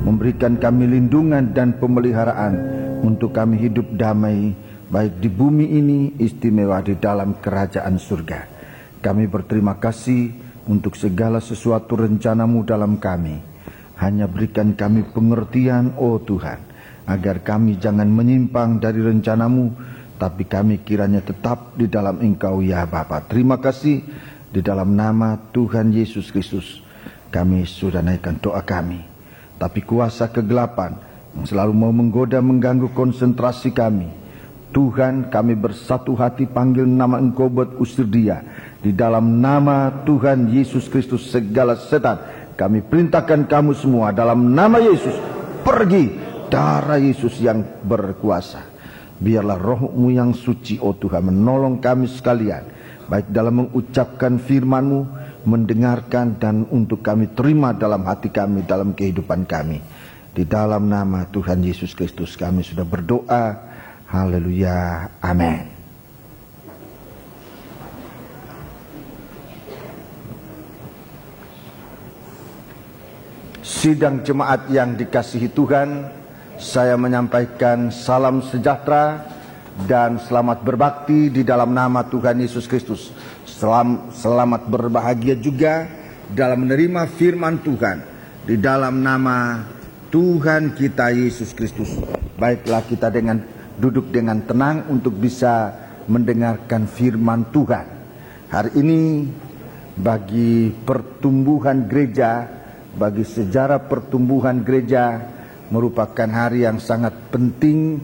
memberikan kami lindungan dan pemeliharaan untuk kami hidup damai, baik di bumi ini, istimewa di dalam kerajaan surga. Kami berterima kasih untuk segala sesuatu rencana-Mu dalam kami. Hanya berikan kami pengertian, oh Tuhan, agar kami jangan menyimpang dari rencana-Mu, tapi kami kiranya tetap di dalam Engkau ya Bapa. Terima kasih, di dalam nama Tuhan Yesus Kristus kami sudah naikkan doa kami. Tapi kuasa kegelapan yang selalu mau menggoda, mengganggu konsentrasi kami, Tuhan, kami bersatu hati panggil nama Engkau buat usir dia. Di dalam nama Tuhan Yesus Kristus, segala setan kami perintahkan kamu semua dalam nama Yesus, pergi. Darah Yesus yang berkuasa. Biarlah roh-Mu yang suci, oh Tuhan, menolong kami sekalian, baik dalam mengucapkan firman-Mu, mendengarkan, dan untuk kami terima dalam hati kami, dalam kehidupan kami. Di dalam nama Tuhan Yesus Kristus kami sudah berdoa. Haleluya, amin. Sidang jemaat yang dikasihi Tuhan, saya menyampaikan salam sejahtera dan selamat berbakti di dalam nama Tuhan Yesus Kristus. Selamat berbahagia juga dalam menerima firman Tuhan di dalam nama Tuhan kita Yesus Kristus. Baiklah, kita duduk dengan tenang untuk bisa mendengarkan firman Tuhan. Hari ini bagi pertumbuhan gereja, bagi sejarah pertumbuhan gereja, merupakan hari yang sangat penting,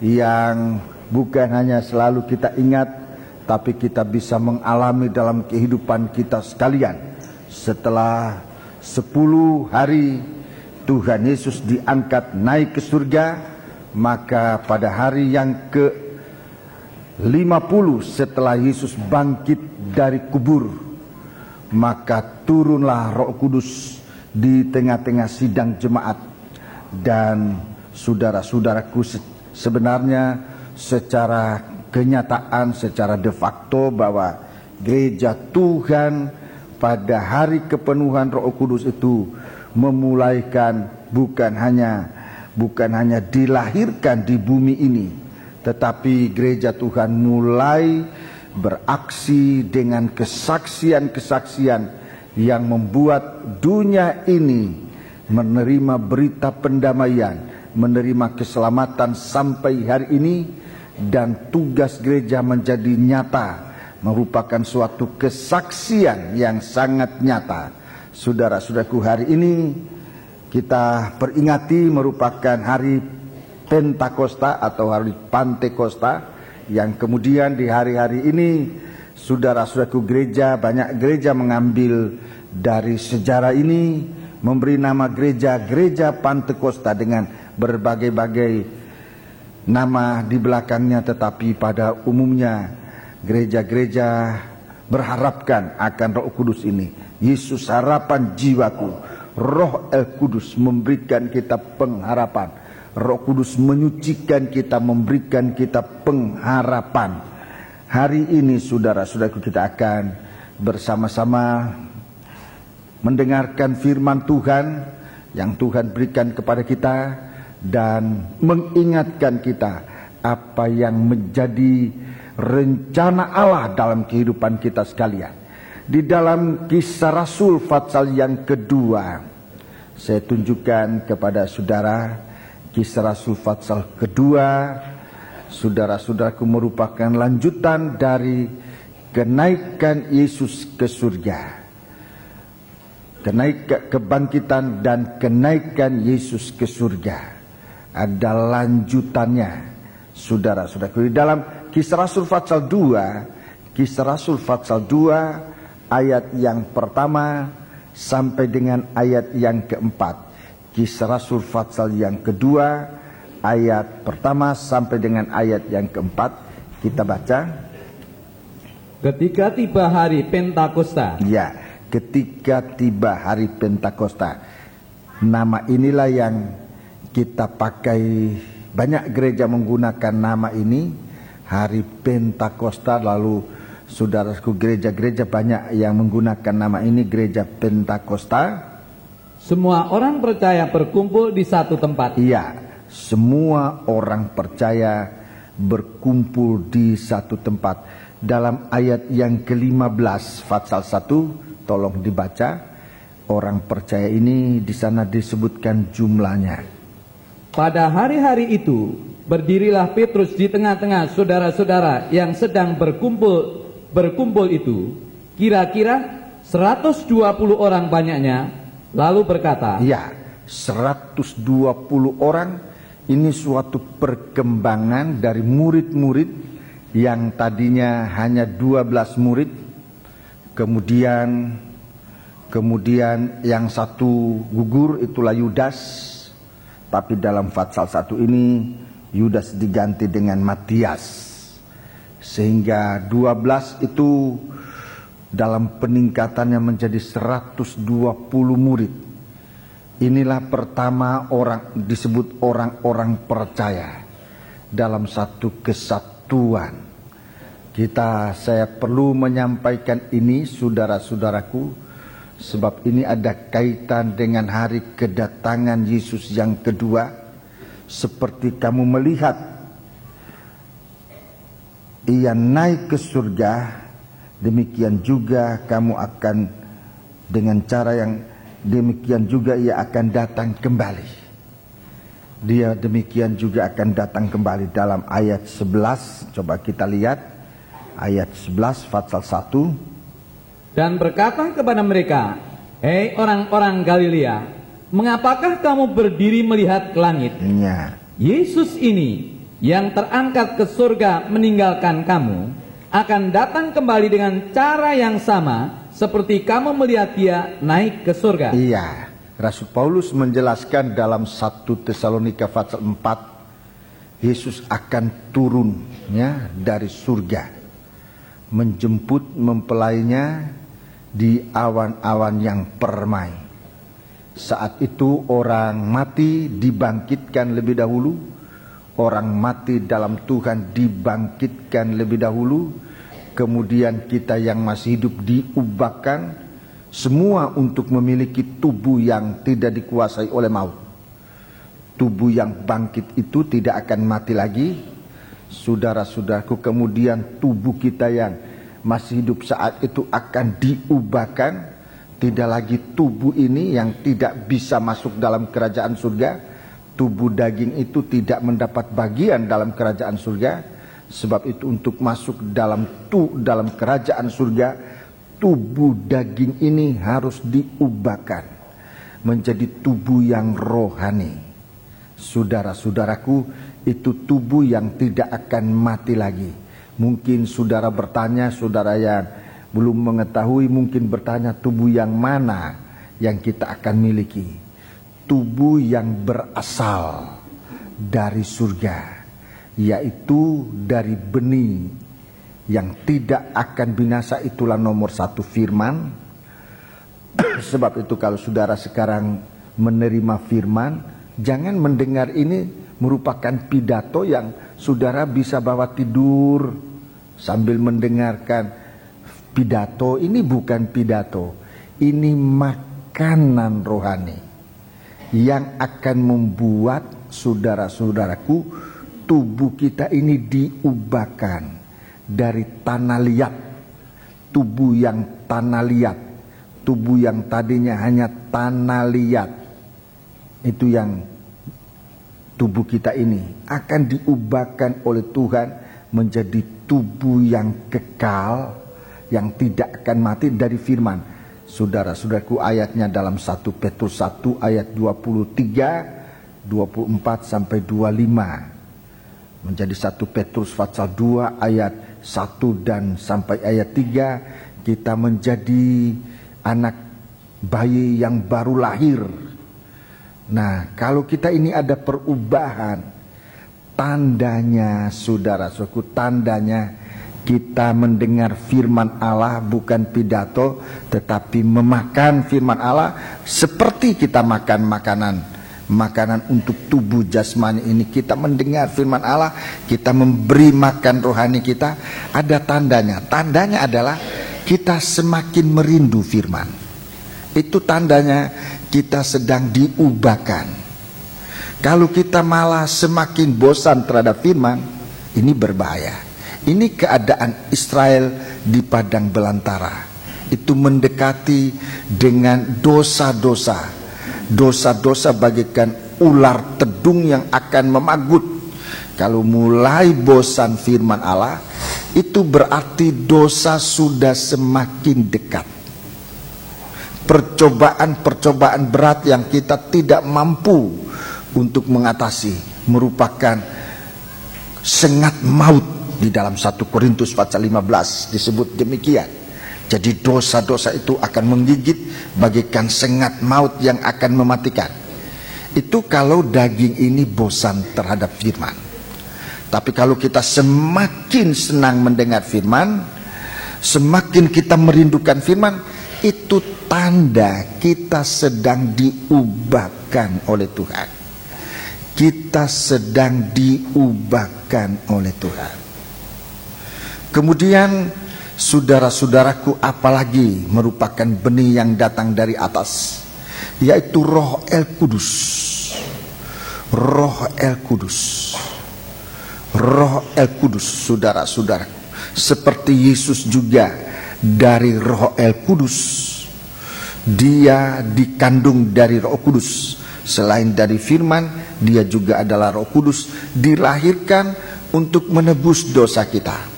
yang bukan hanya selalu kita ingat, tapi kita bisa mengalami dalam kehidupan kita sekalian. Setelah 10 hari Tuhan Yesus diangkat naik ke surga, maka pada hari yang ke-50 setelah Yesus bangkit dari kubur, maka turunlah Roh Kudus di tengah-tengah sidang jemaat. Dan saudara-saudaraku, sebenarnya secara kenyataan, secara de facto, bahwa gereja Tuhan pada hari kepenuhan Roh Kudus itu memulaikan bukan hanya dilahirkan di bumi ini, tetapi gereja Tuhan mulai beraksi dengan kesaksian-kesaksian yang membuat dunia ini menerima berita pendamaian, menerima keselamatan sampai hari ini. Dan tugas gereja menjadi nyata, merupakan suatu kesaksian yang sangat nyata. Saudara-saudaraku, hari ini kita peringati merupakan hari Pentakosta atau hari Pantekosta, yang kemudian di hari-hari ini saudara-saudaraku, banyak gereja mengambil dari sejarah ini, memberi nama gereja Pantekosta dengan berbagai-bagai nama di belakangnya. Tetapi pada umumnya gereja-gereja berharapkan akan Roh Kudus ini. Yesus harapan jiwaku, Roh Kudus memberikan kita pengharapan. Roh Kudus menyucikan kita, memberikan kita pengharapan. Hari ini saudara-saudaraku, kita akan bersama-sama mendengarkan firman Tuhan yang Tuhan berikan kepada kita, dan mengingatkan kita apa yang menjadi rencana Allah dalam kehidupan kita sekalian. Di dalam Kisah Rasul pasal yang kedua, saya tunjukkan kepada saudara Kisah Rasul pasal kedua. Saudara-saudaraku, merupakan lanjutan dari kenaikan Yesus ke surga, kebangkitan dan kenaikan Yesus ke surga. Ada lanjutannya, saudara-saudaraku. Di dalam Kisah Rasul pasal 2, ayat yang pertama sampai dengan ayat yang keempat. Kisah Rasul pasal yang kedua, ayat pertama sampai dengan ayat yang keempat. Kita baca. Ketika tiba hari Pentakosta. Ya, ketika tiba hari Pentakosta. Nama inilah yang kita pakai, banyak gereja menggunakan nama ini, hari Pentakosta. Lalu saudaraku, gereja-gereja banyak yang menggunakan nama ini, gereja Pentakosta. semua orang percaya berkumpul di satu tempat. Iya, semua orang percaya berkumpul di satu tempat. Dalam ayat yang ke-15 pasal 1, tolong dibaca. Orang percaya ini di sana disebutkan jumlahnya. Pada hari-hari itu, berdirilah Petrus di tengah-tengah saudara-saudara yang sedang berkumpul itu, kira-kira 120 orang banyaknya, lalu berkata, Ya, 120 orang. Ini suatu perkembangan dari murid-murid yang tadinya hanya 12 murid. Kemudian yang satu gugur, itulah Yudas. Tapi dalam pasal 1 ini Yudas diganti dengan Matias. Sehingga 12 itu dalam peningkatannya menjadi 120 murid. Inilah pertama orang disebut orang-orang percaya dalam satu kesatuan. Saya perlu menyampaikan ini, saudara-saudaraku, sebab ini ada kaitan dengan hari kedatangan Yesus yang kedua. Seperti kamu melihat Ia naik ke surga, demikian juga kamu akan, dengan cara yang demikian juga Ia akan datang kembali. Dia demikian juga akan datang kembali. Dalam ayat 11, coba kita lihat ayat 11 pasal 1. Dan berkata kepada mereka, hei orang-orang Galilea, mengapakah kamu berdiri melihat ke langit? Ya. Yesus ini yang terangkat ke surga meninggalkan kamu, akan datang kembali dengan cara yang sama seperti kamu melihat Dia naik ke surga. Iya, Rasul Paulus menjelaskan dalam 1 Tesalonika pasal 4, Yesus akan turun dari surga, menjemput mempelainya di awan-awan yang permai. Saat itu orang mati dibangkitkan lebih dahulu. Orang mati dalam Tuhan dibangkitkan lebih dahulu. Kemudian kita yang masih hidup diubahkan, semua untuk memiliki tubuh yang tidak dikuasai oleh maut. Tubuh yang bangkit itu tidak akan mati lagi. Saudara-saudaraku, kemudian tubuh kita yang masih hidup saat itu akan diubahkan. Tidak lagi tubuh ini yang tidak bisa masuk dalam kerajaan surga. Tubuh daging itu tidak mendapat bagian dalam kerajaan surga. Sebab itu untuk masuk dalam kerajaan surga, tubuh daging ini harus diubahkan menjadi tubuh yang rohani. Saudara-saudaraku, itu tubuh yang tidak akan mati lagi. Mungkin saudara bertanya, saudara yang belum mengetahui mungkin bertanya, tubuh yang mana yang kita akan miliki? Tubuh yang berasal dari surga, yaitu dari benih yang tidak akan binasa. Itulah nomor 1 firman. Sebab itu kalau saudara sekarang menerima firman, jangan mendengar ini merupakan pidato yang saudara bisa bawa tidur sambil mendengarkan pidato. Ini bukan pidato, ini makanan rohani yang akan membuat saudara-saudaraku, tubuh kita ini diubahkan dari tanah liat, tubuh yang tanah liat, tubuh yang tadinya hanya tanah liat, itu yang tubuh kita ini akan diubahkan oleh Tuhan menjadi tubuh yang kekal, yang tidak akan mati dari firman. Saudara-saudaraku, ayatnya dalam 1 Petrus 1 ayat 23, 24 sampai 25. Menjadi 1 Petrus pasal 2 ayat 1 dan sampai ayat 3, kita menjadi anak bayi yang baru lahir. Nah, kalau kita ini ada perubahan, tandanya saudara-saudaraku, tandanya kita mendengar firman Allah, bukan pidato, tetapi memakan firman Allah seperti kita makan makanan untuk tubuh jasmani ini. Kita mendengar firman Allah, kita memberi makan rohani kita. Ada tandanya. Tandanya adalah kita semakin merindu firman. Itu tandanya kita sedang diubahkan. Kalau kita malah semakin bosan terhadap firman, ini berbahaya. Ini keadaan Israel di padang belantara. Itu mendekati dengan dosa-dosa. Dosa-dosa bagaikan ular tedung yang akan memagut. Kalau mulai bosan firman Allah, itu berarti dosa sudah semakin dekat. Percobaan-percobaan berat yang kita tidak mampu untuk mengatasi merupakan sengat maut. Di dalam 1 Korintus pasal 15 disebut demikian. Jadi dosa-dosa itu akan menggigit bagaikan sengat maut yang akan mematikan. Itu kalau daging ini bosan terhadap firman. Tapi kalau kita semakin senang mendengar firman, semakin kita merindukan firman, itu tanda kita sedang diubahkan oleh Tuhan. Kita sedang diubahkan oleh Tuhan. Kemudian saudara-saudaraku, apalagi merupakan benih yang datang dari atas, yaitu Roh El Kudus. Roh El Kudus. Roh El Kudus, saudara-saudaraku. Seperti Yesus juga dari Roh El Kudus. Dia dikandung dari Roh Kudus. Selain dari firman, dia juga adalah Roh Kudus, dilahirkan untuk menebus dosa kita.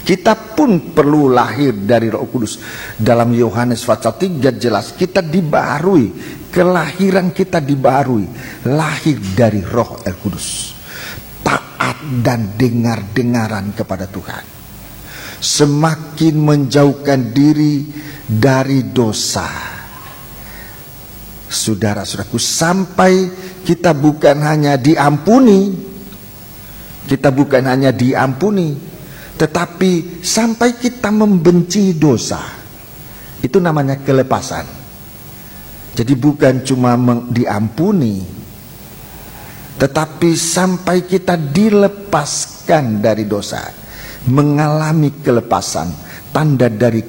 Kita pun perlu lahir dari Roh Kudus. Dalam Yohanes pasal 3 jelas kita dibaharui, kelahiran kita dibaharui, lahir dari Roh El Kudus. Taat dan dengar-dengaran kepada Tuhan. Semakin menjauhkan diri dari dosa. Saudara-saudaraku, sampai kita bukan hanya diampuni, tetapi sampai kita membenci dosa. Itu namanya kelepasan. Jadi bukan cuma diampuni, tetapi sampai kita dilepaskan dari dosa, mengalami kelepasan. Tanda dari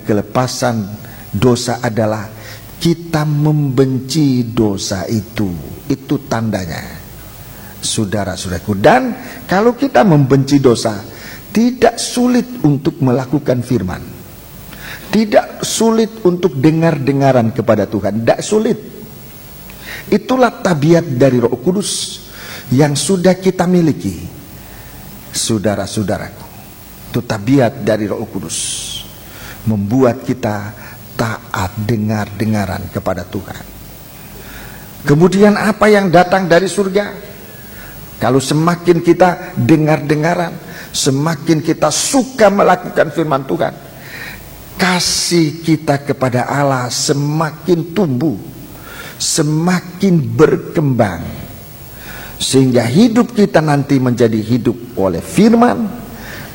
kelepasan dosa adalah kita membenci dosa itu. Itu tandanya, saudara-saudaraku. Dan kalau kita membenci dosa, tidak sulit untuk melakukan firman, tidak sulit untuk dengar-dengaran kepada Tuhan, tidak sulit. Itulah tabiat dari Roh Kudus yang sudah kita miliki, saudara-saudaraku. Itu tabiat dari Roh Kudus, membuat kita taat dengar-dengaran kepada Tuhan. Kemudian apa yang datang dari surga? Kalau semakin kita dengar-dengaran, semakin kita suka melakukan firman Tuhan, kasih kita kepada Allah semakin tumbuh, semakin berkembang, sehingga hidup kita nanti menjadi hidup oleh firman,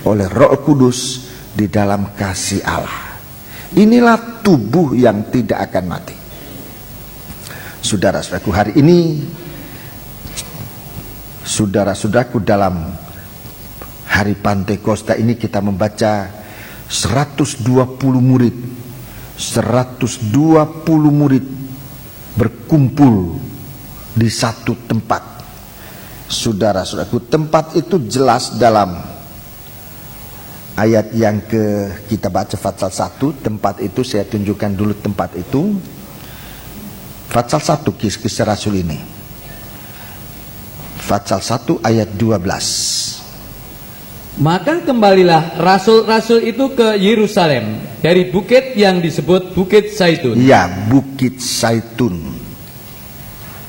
oleh Roh Kudus di dalam kasih Allah. Inilah tubuh yang tidak akan mati. Saudara-saudaraku, hari ini saudara-saudaraku, dalam hari Pantekosta ini kita membaca 120 murid. 120 murid berkumpul di satu tempat. Saudara-saudaraku, tempat itu jelas dalam ayat yang kita baca pasal 1. Tempat itu saya tunjukkan dulu tempat itu. Pasal 1 Kisah Rasul ini. Pasal 1 ayat 12. Maka kembalilah rasul-rasul itu ke Yerusalem dari bukit yang disebut Bukit Zaitun. Ya, Bukit Zaitun.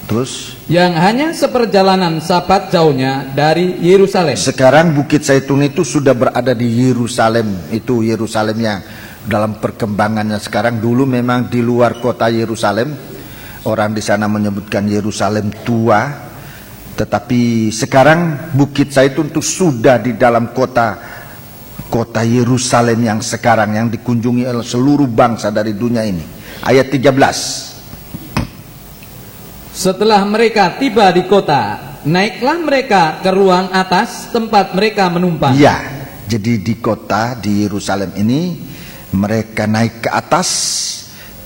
Terus? Yang hanya seperjalanan sabat jauhnya dari Yerusalem. Sekarang Bukit Zaitun itu sudah berada di Yerusalem. Itu Yerusalemnya dalam perkembangannya sekarang. Dulu memang di luar kota Yerusalem. Orang di sana menyebutkan Yerusalem tua. Tetapi sekarang Bukit Zaitun itu sudah di dalam kota Yerusalem yang sekarang, yang dikunjungi oleh seluruh bangsa dari dunia ini. Ayat 13. Setelah mereka tiba di kota, naiklah mereka ke ruang atas tempat mereka menumpang. Ya, jadi di kota di Yerusalem ini mereka naik ke atas,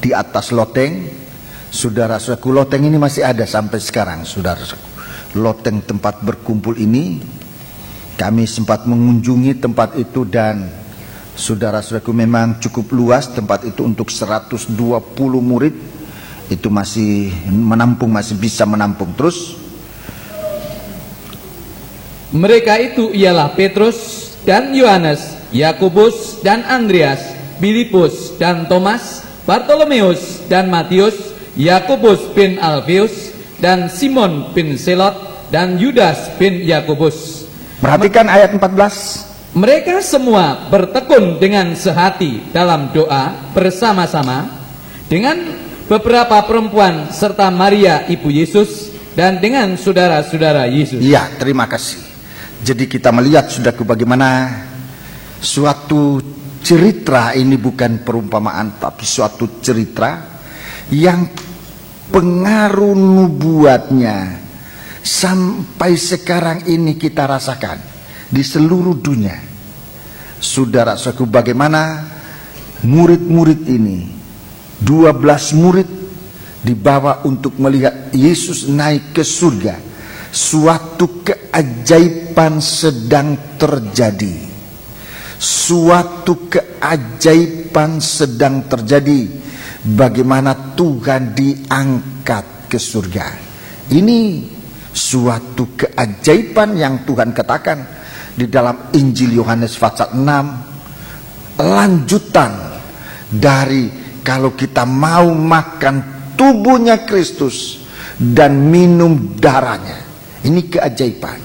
di atas loteng. Saudara-saudaraku, loteng ini masih ada sampai sekarang, saudara-saudaraku. Loteng tempat berkumpul ini, kami sempat mengunjungi tempat itu, dan saudara-saudaraku memang cukup luas tempat itu untuk 120 murid. Itu masih menampung, masih bisa menampung. Terus mereka itu ialah Petrus dan Yohanes, Yakobus dan Andreas, Filipus dan Thomas, Bartolomeus dan Matius, Yakobus bin Alfeus dan Simon bin Selot dan Yudas bin Yakobus. Perhatikan ayat 14. Mereka semua bertekun dengan sehati dalam doa bersama-sama dengan beberapa perempuan serta Maria ibu Yesus dan dengan saudara-saudara Yesus. Iya, terima kasih. Jadi kita melihat, saudaraku, bagaimana suatu cerita ini bukan perumpamaan, tapi suatu cerita yang pengaruh nubuatnya sampai sekarang ini kita rasakan di seluruh dunia. Saudara-saudaraku, bagaimana murid-murid ini, 12 murid dibawa untuk melihat Yesus naik ke surga. Suatu keajaiban sedang terjadi. Suatu keajaiban sedang terjadi. Bagaimana Tuhan diangkat ke surga. Ini suatu keajaiban yang Tuhan katakan di dalam Injil Yohanes pasal 6. Lanjutan dari kalau kita mau makan tubuhnya Kristus dan minum darahnya. Ini keajaiban.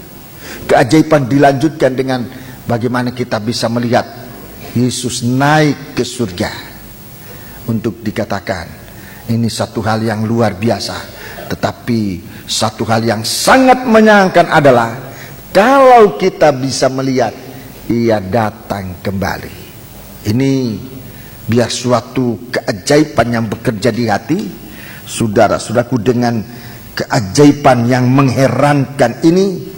Keajaiban dilanjutkan dengan bagaimana kita bisa melihat Yesus naik ke surga. Untuk dikatakan ini satu hal yang luar biasa. Tetapi satu hal yang sangat menyayangkan adalah kalau kita bisa melihat Ia datang kembali. Ini biar suatu keajaiban yang bekerja di hati saudara-saudaraku, dengan keajaiban yang mengherankan ini.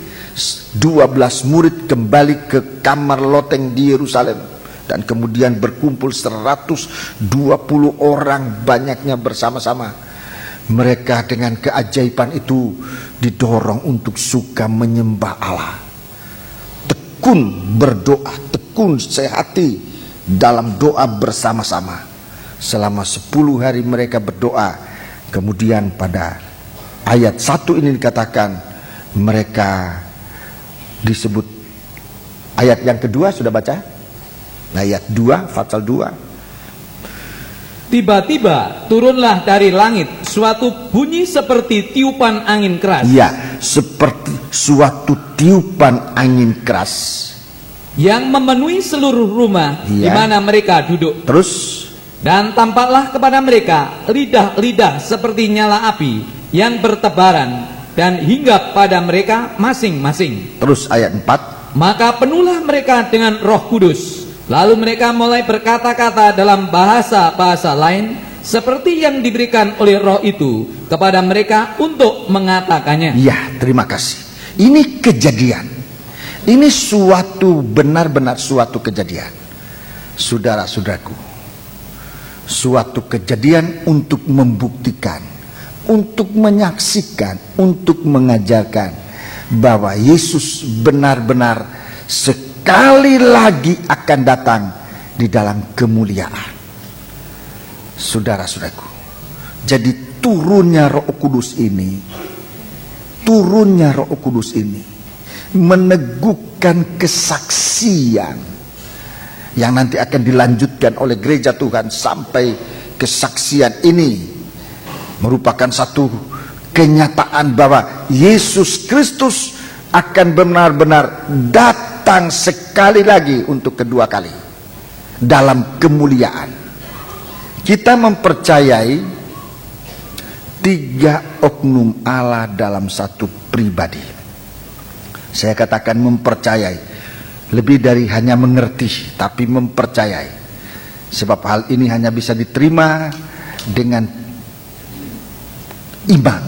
12 murid kembali ke kamar loteng di Yerusalem, dan kemudian berkumpul 120 orang banyaknya bersama-sama. Mereka dengan keajaiban itu didorong untuk suka menyembah Allah. Tekun berdoa, tekun sehati dalam doa bersama-sama. Selama 10 hari mereka berdoa. Kemudian pada ayat 1 ini dikatakan mereka disebut, ayat yang kedua sudah baca? Ayat 2, pasal 2. Tiba-tiba turunlah dari langit suatu bunyi seperti tiupan angin keras. Ya, seperti suatu tiupan angin keras yang memenuhi seluruh rumah di mana mereka duduk. Terus, dan tampaklah kepada mereka lidah-lidah seperti nyala api yang bertebaran dan hinggap pada mereka masing-masing. Terus ayat 4. Maka penuhlah mereka dengan Roh Kudus. Lalu mereka mulai berkata-kata dalam bahasa-bahasa lain seperti yang diberikan oleh Roh itu kepada mereka untuk mengatakannya. Ya, terima kasih. Ini kejadian. Ini suatu, benar-benar suatu kejadian. Saudara-saudaraku, suatu kejadian untuk membuktikan, untuk menyaksikan, untuk mengajarkan bahwa Yesus benar-benar sekali lagi akan datang di dalam kemuliaan. Saudara-saudaraku, jadi turunnya Roh Kudus ini, meneguhkan kesaksian yang nanti akan dilanjutkan oleh gereja Tuhan. Sampai kesaksian ini merupakan satu kenyataan bahwa Yesus Kristus akan benar-benar datang sekali lagi untuk kedua kali dalam kemuliaan. Kita mempercayai 3 oknum Allah dalam satu pribadi. Saya katakan mempercayai, lebih dari hanya mengerti, tapi mempercayai. Sebab hal ini hanya bisa diterima dengan iman.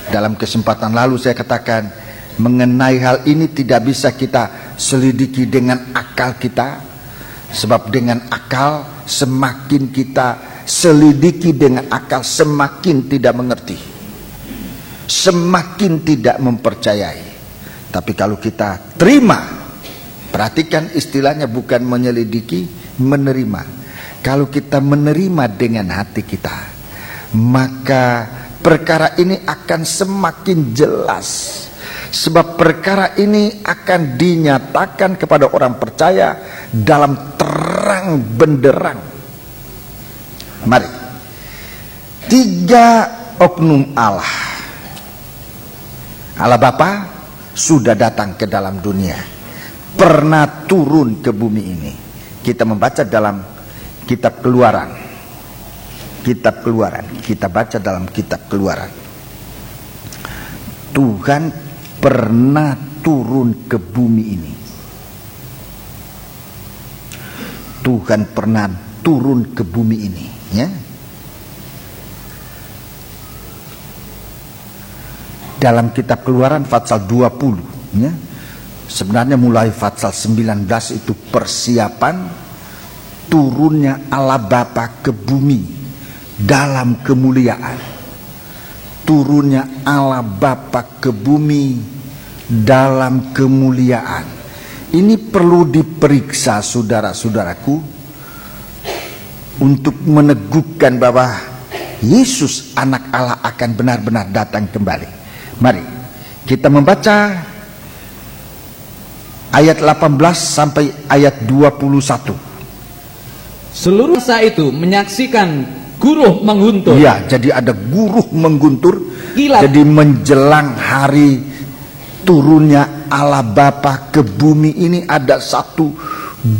Dalam kesempatan lalu saya katakan, mengenai hal ini tidak bisa kita selidiki dengan akal kita. Sebab dengan akal semakin kita selidiki dengan akal, semakin tidak mengerti, semakin tidak mempercayai. Tapi kalau kita terima, perhatikan istilahnya, bukan menyelidiki, menerima. Kalau kita menerima dengan hati kita, maka perkara ini akan semakin jelas. Sebab perkara ini akan dinyatakan kepada orang percaya dalam terang benderang. Mari, 3 oknum Allah. Allah Bapa sudah datang ke dalam dunia, pernah turun ke bumi ini. Kita membaca dalam kitab Keluaran. Kita baca dalam kitab Keluaran. Tuhan pernah turun ke bumi ini. Tuhan pernah turun ke bumi ini, ya. Dalam kitab Keluaran pasal 20, ya. Sebenarnya mulai pasal 19 itu persiapan turunnya Allah Bapa ke bumi dalam kemuliaan. Turunnya Allah Bapa ke bumi dalam kemuliaan. Ini perlu diperiksa, saudara-saudaraku, untuk meneguhkan bahwa Yesus anak Allah akan benar-benar datang kembali. Mari kita membaca ayat 18 sampai ayat 21. Seluruh bangsa itu menyaksikan guruh mengguntur. Ya, jadi ada guruh mengguntur. Kilat. Jadi menjelang hari turunnya Allah Bapa ke bumi ini ada satu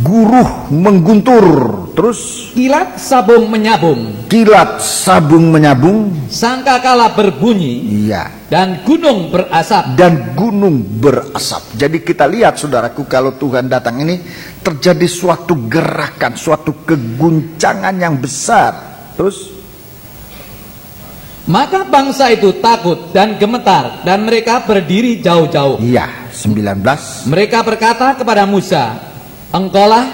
guruh mengguntur. Terus Kilat sabung menyabung. kilat sabung menyabung. Sangkakala berbunyi. Iya. Dan gunung berasap. Dan gunung berasap. Jadi kita lihat, saudaraku, kalau Tuhan datang ini terjadi suatu gerakan, suatu keguncangan yang besar. Terus maka bangsa itu takut dan gemetar, dan mereka berdiri jauh-jauh. iya, 19. Mereka berkata kepada Musa, "Engkaulah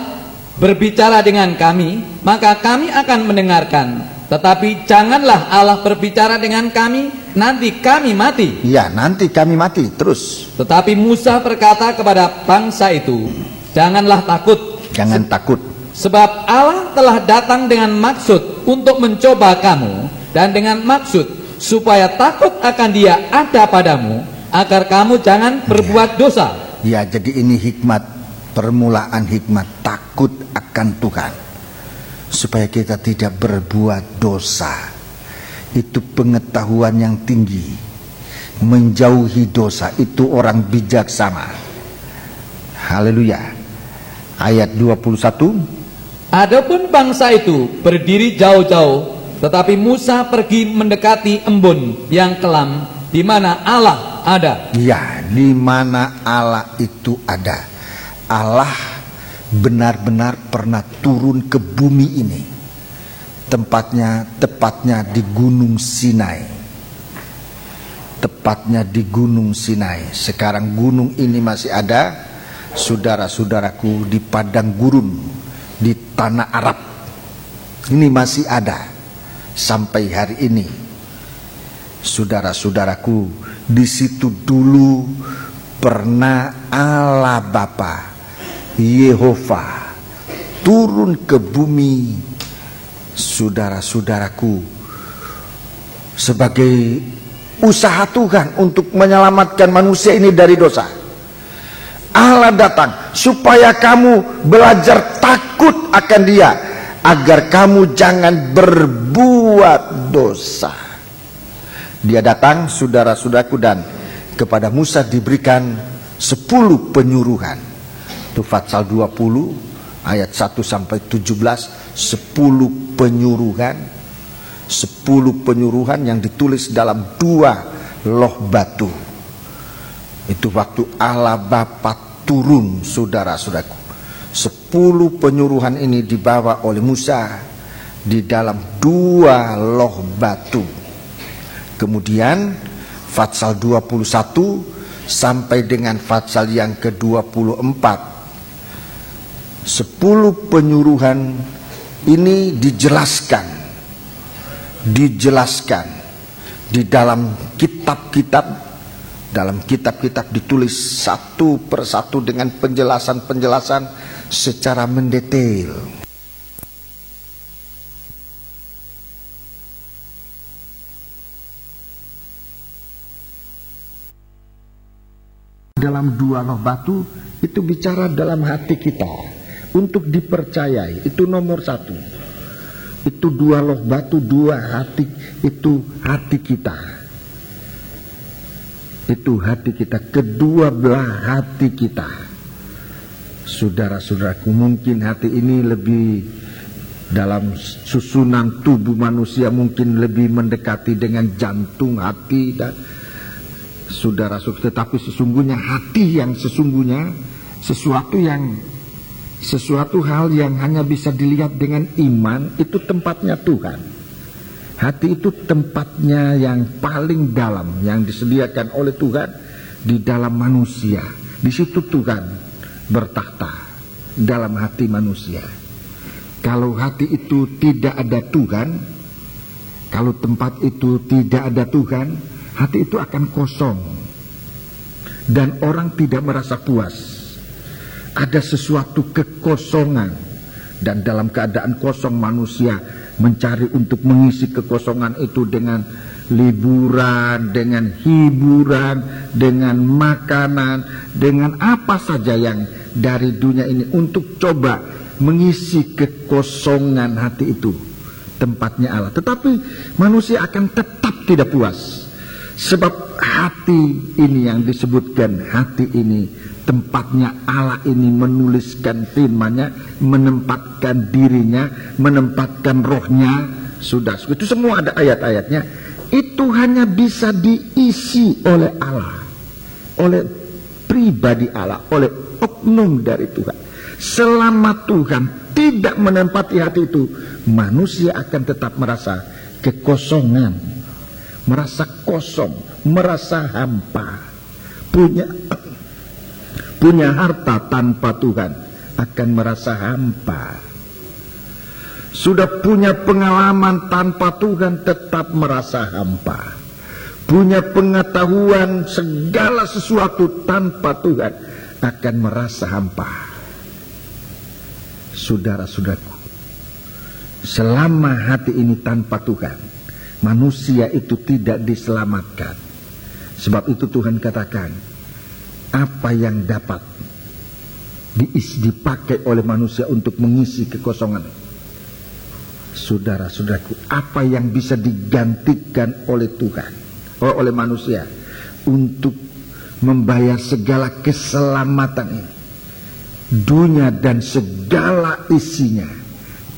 berbicara dengan kami, maka kami akan mendengarkan. Tetapi janganlah Allah berbicara dengan kami, nanti kami mati." Iya, nanti kami mati. Terus Tetapi Musa berkata kepada bangsa itu, "Janganlah takut, jangan takut. sebab Allah telah datang dengan maksud untuk mencoba kamu, dan dengan maksud supaya takut akan Dia ada padamu, agar kamu jangan berbuat dosa." Ya, jadi ini hikmat, permulaan hikmat, takut akan Tuhan, supaya kita tidak berbuat dosa. Itu pengetahuan yang tinggi, menjauhi dosa. Itu orang bijaksana. Haleluya. Ayat 21. Adapun bangsa itu berdiri jauh-jauh, tetapi Musa pergi mendekati embun yang kelam, di mana Allah ada. Ya, di mana Allah itu ada. Allah benar-benar pernah turun ke bumi ini. Tepatnya di Gunung Sinai. Tepatnya di Gunung Sinai. Sekarang gunung ini masih ada, saudara-saudaraku, di padang gurun, di tanah Arab. Ini masih ada sampai hari ini. Saudara-saudaraku, di situ dulu pernah Allah Bapa, Yehova, turun ke bumi, saudara-saudaraku, sebagai usaha Tuhan untuk menyelamatkan manusia ini dari dosa. Allah datang supaya kamu belajar takut akan Dia, agar kamu jangan berbuat dosa. Dia datang, saudara-saudaraku, dan kepada Musa diberikan 10 penyuruhan. Itu pasal 20 ayat 1 sampai 17, 10 penyuruhan. 10 penyuruhan yang ditulis dalam 2 loh batu. Itu waktu Allah Bapa turun, saudara-saudaraku. 10 penyuruhan ini dibawa oleh Musa di dalam 2 loh batu. Kemudian pasal 21 sampai dengan pasal yang ke-24, 10 penyuruhan ini dijelaskan dijelaskan di dalam kitab-kitab. Dalam kitab-kitab ditulis satu persatu dengan penjelasan-penjelasan secara mendetail. Dalam dua loh batu itu bicara dalam hati kita untuk dipercayai, itu nomor satu. Itu dua loh batu, dua hati, itu hati kita. Itu hati kita, kedua belah hati kita. Saudara-saudaraku, mungkin hati ini lebih dalam susunan tubuh manusia mungkin lebih mendekati dengan jantung hati dan saudara-saudara, tetapi sesungguhnya hati yang sesungguhnya sesuatu hal yang hanya bisa dilihat dengan iman, itu tempatnya Tuhan. Hati itu tempatnya yang paling dalam yang disediakan oleh Tuhan di dalam manusia. Di situ Tuhan bertakhta dalam hati manusia. Kalau hati itu tidak ada Tuhan, kalau tempat itu tidak ada Tuhan, hati itu akan kosong dan orang tidak merasa puas. Ada sesuatu kekosongan, dan dalam keadaan kosong manusia mencari untuk mengisi kekosongan itu dengan liburan, dengan hiburan, dengan makanan, dengan apa saja yang dari dunia ini untuk coba mengisi kekosongan hati itu, tempatnya Allah. Tetapi manusia akan tetap tidak puas, sebab hati ini yang disebutkan hati ini tempatnya Allah ini menuliskan firman-Nya, menempatkan dirinya, menempatkan rohnya. Sudah, itu semua ada ayat-ayatnya. Itu hanya bisa diisi oleh Allah, oleh pribadi Allah, oleh oknum dari Tuhan. Selama Tuhan tidak menempati hati itu, manusia akan tetap merasa kekosongan, merasa kosong, merasa hampa. Punya harta tanpa Tuhan akan merasa hampa. Sudah punya pengalaman tanpa Tuhan tetap merasa hampa. Punya pengetahuan segala sesuatu tanpa Tuhan akan merasa hampa. Saudara-saudaraku, selama hati ini tanpa Tuhan, manusia itu tidak diselamatkan. Sebab itu Tuhan katakan, apa yang dapat dipakai oleh manusia untuk mengisi kekosongan? Saudara-saudaraku, apa yang bisa digantikan oleh Tuhan, oleh manusia untuk membayar segala keselamatan ini? Dunia dan segala isinya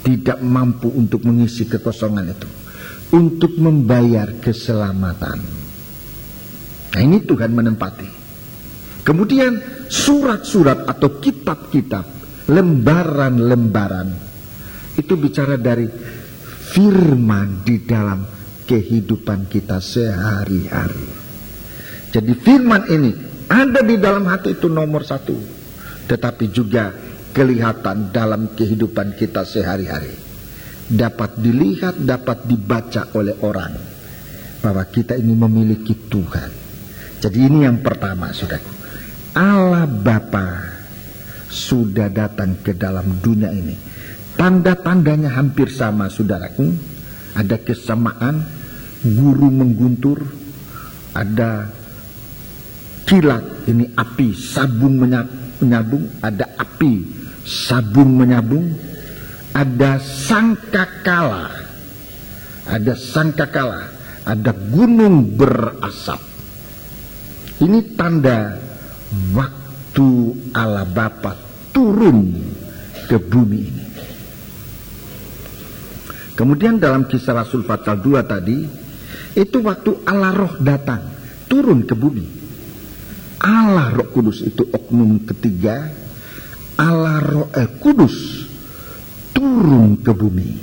tidak mampu untuk mengisi kekosongan itu, untuk membayar keselamatan. Nah, ini Tuhan menempati. Kemudian surat-surat atau kitab-kitab, lembaran-lembaran, itu bicara dari firman di dalam kehidupan kita sehari-hari. Jadi firman ini ada di dalam hati itu nomor satu, tetapi juga kelihatan dalam kehidupan kita sehari-hari. Dapat dilihat, dapat dibaca oleh orang bahwa kita ini memiliki Tuhan. Jadi ini yang pertama, saudara. Allah Bapa sudah datang ke dalam dunia ini. Tanda-tandanya hampir sama, saudaraku. Ada kesamaan, guru mengguntur, ada kilat, ini api, sabun menyabung, ada api, sabun menyabung, ada sangkakala, ada gunung berasap. Ini tanda waktu Allah Bapa turun ke bumi ini. Kemudian dalam Kisah Rasul pasal 2 tadi, itu waktu Allah Roh datang, turun ke bumi. Allah Roh Kudus itu oknum ketiga. Allah Roh Kudus turun ke bumi.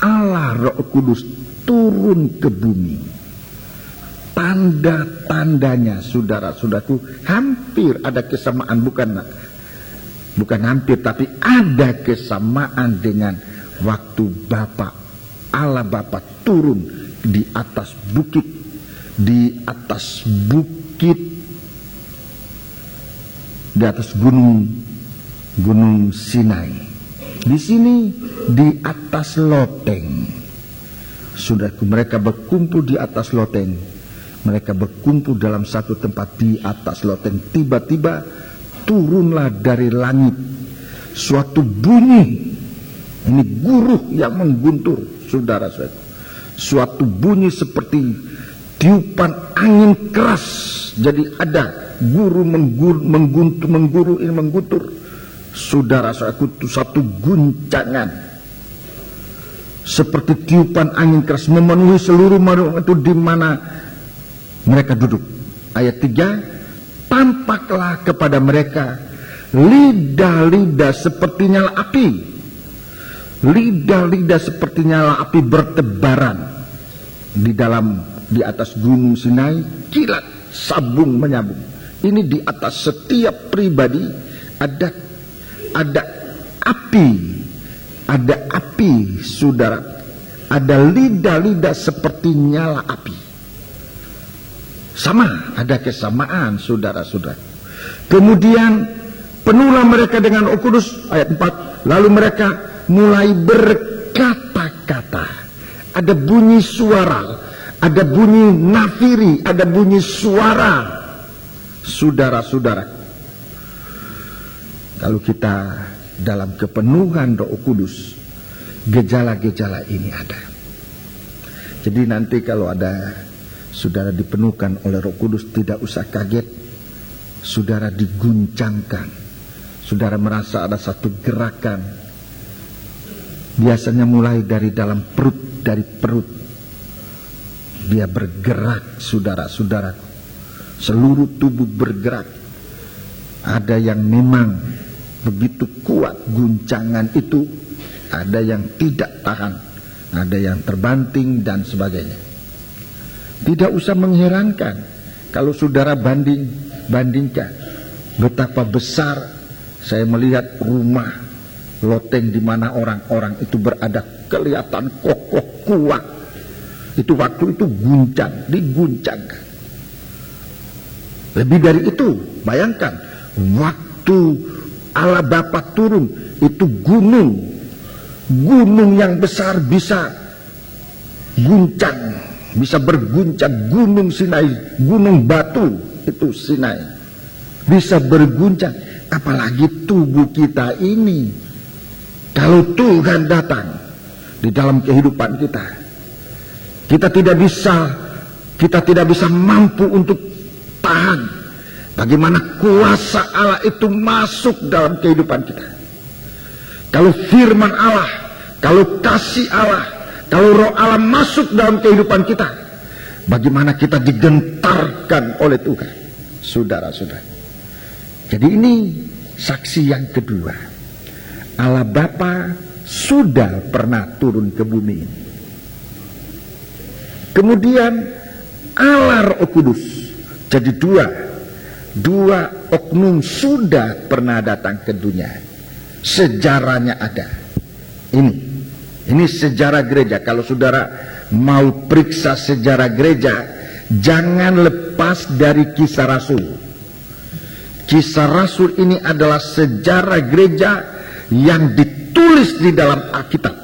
Allah Roh Kudus turun ke bumi. Tanda-tandanya, saudara-saudaraku, hampir ada kesamaan, bukan hampir, tapi ada kesamaan dengan waktu Bapa Allah Bapa turun di atas bukit, di atas gunung Sinai. Di sini di atas loteng. Saudaraku, mereka berkumpul di atas loteng. Mereka berkumpul dalam satu tempat di atas loteng. Tiba-tiba turunlah dari langit suatu bunyi. Ini guruh yang mengguntur, saudara-saudara. Suatu bunyi seperti tiupan angin keras. Jadi ada guru mengguntur. Saudara-saudaraku, satu guncangan seperti tiupan angin keras memenuhi seluruh manusia itu di mana mereka duduk. Ayat 3, tampaklah kepada mereka lidah-lidah seperti nyala api. Lidah-lidah seperti nyala api bertebaran di atas gunung Sinai, kilat sabung menyambung. Ini di atas setiap pribadi ada api, saudara. Ada lidah-lidah seperti nyala api. Sama, ada kesamaan, saudara-saudara. Kemudian penuhlah mereka dengan Roh Kudus, ayat 4. Lalu mereka mulai berkata-kata. Ada bunyi suara, ada bunyi nafiri, ada bunyi suara. Saudara-saudara, kalau kita dalam kepenuhan Roh Kudus, gejala-gejala ini ada. Jadi nanti kalau ada saudara dipenuhkan oleh Roh Kudus, tidak usah kaget. Saudara diguncangkan, saudara merasa ada satu gerakan. Biasanya mulai dari dalam perut, dari perut dia bergerak, saudara-saudara. Seluruh tubuh bergerak. Ada yang memang begitu kuat guncangan itu, ada yang tidak tahan, ada yang terbanting dan sebagainya. Tidak usah mengherankan kalau saudara bandingkan betapa besar saya melihat rumah loteng di mana orang-orang itu berada, kelihatan kokoh kuat. Itu waktu itu diguncangkan. Lebih dari itu, bayangkan waktu Allah Bapa turun, itu gunung yang besar bisa guncang, bisa berguncang. Gunung Sinai, gunung batu itu Sinai, bisa berguncang. Apalagi tubuh kita ini. Kalau Tuhan datang di dalam kehidupan kita, kita tidak bisa mampu untuk tahan. Bagaimana kuasa Allah itu masuk dalam kehidupan kita. Kalau firman Allah, kalau kasih Allah, kalau Roh Allah masuk dalam kehidupan kita, bagaimana kita digentarkan oleh Tuhan, saudara-saudara. Jadi ini saksi yang kedua. Allah Bapa sudah pernah turun ke bumi ini. Kemudian Allah Roh Kudus. Jadi dua oknum sudah pernah datang ke dunia. Sejarahnya ada. Ini sejarah gereja. Kalau saudara mau periksa sejarah gereja, jangan lepas dari Kisah Rasul. Kisah Rasul ini adalah sejarah gereja yang ditulis di dalam Alkitab.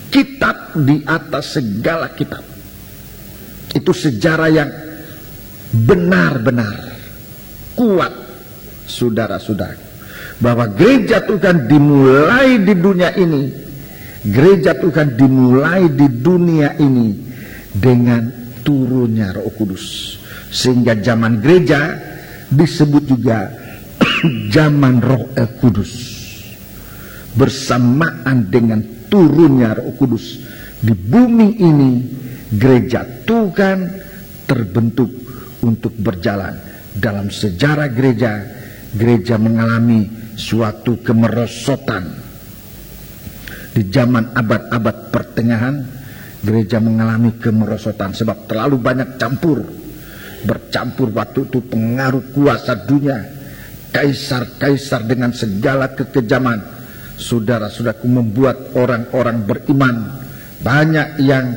Kitab di atas segala kitab. Itu sejarah yang benar-benar kuat, saudara-saudara. Bahwa gereja Tuhan dimulai di dunia ini. Gereja Tuhan dimulai di dunia ini dengan turunnya Roh Kudus. Sehingga zaman gereja disebut juga zaman Roh Kudus. Bersamaan dengan turunnya Roh Kudus di bumi ini, gereja Tuhan terbentuk untuk berjalan. Dalam sejarah gereja mengalami suatu kemerosotan. Di zaman abad-abad pertengahan, gereja mengalami kemerosotan sebab terlalu banyak bercampur waktu itu pengaruh kuasa dunia, kaisar-kaisar dengan segala kekejaman. Saudara-saudaraku, membuat orang-orang beriman Banyak yang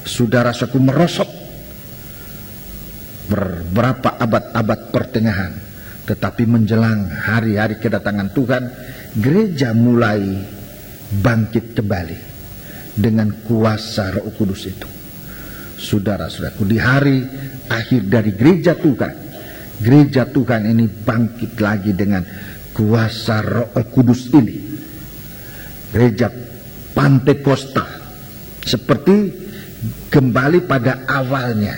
saudara-saudaraku merosot beberapa abad-abad pertengahan, tetapi menjelang hari-hari kedatangan Tuhan, gereja mulai bangkit kembali dengan kuasa Roh Kudus itu. Saudara-saudaraku, di hari akhir dari gereja Tuhan ini bangkit lagi dengan kuasa Roh Kudus ini. Gereja Pantekosta seperti kembali pada awalnya.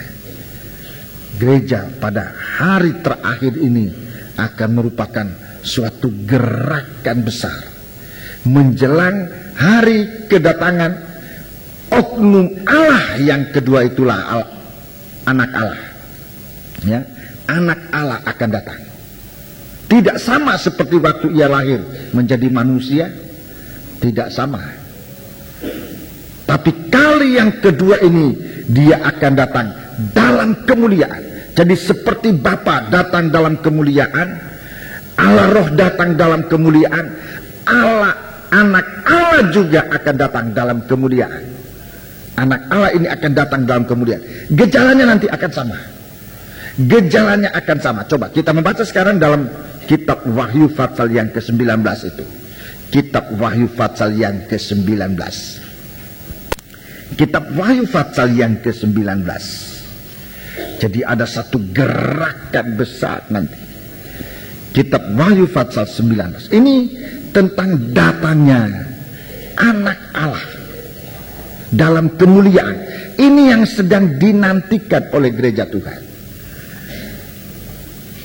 Gereja pada hari terakhir ini akan merupakan suatu gerakan besar menjelang hari kedatangan oknum Allah yang kedua, itulah anak Allah. Ya, anak Allah akan datang. Tidak sama seperti waktu ia lahir menjadi manusia, tidak sama. Tapi kali yang kedua ini dia akan datang dalam kemuliaan. Jadi seperti Bapa datang dalam kemuliaan, Allah Roh datang dalam kemuliaan, anak Allah juga akan datang dalam kemuliaan. Anak Allah ini akan datang dalam kemuliaan. Gejalanya nanti akan sama. Gejalanya akan sama. Coba kita membaca sekarang dalam kitab Wahyu pasal yang ke-19 itu. Kitab Wahyu pasal yang ke-19. Kitab Wahyu pasal yang ke-19. Jadi ada satu gerakan besar nanti. Kitab Wahyu pasal 19. Ini tentang datangnya anak Allah dalam kemuliaan. Ini yang sedang dinantikan oleh gereja Tuhan.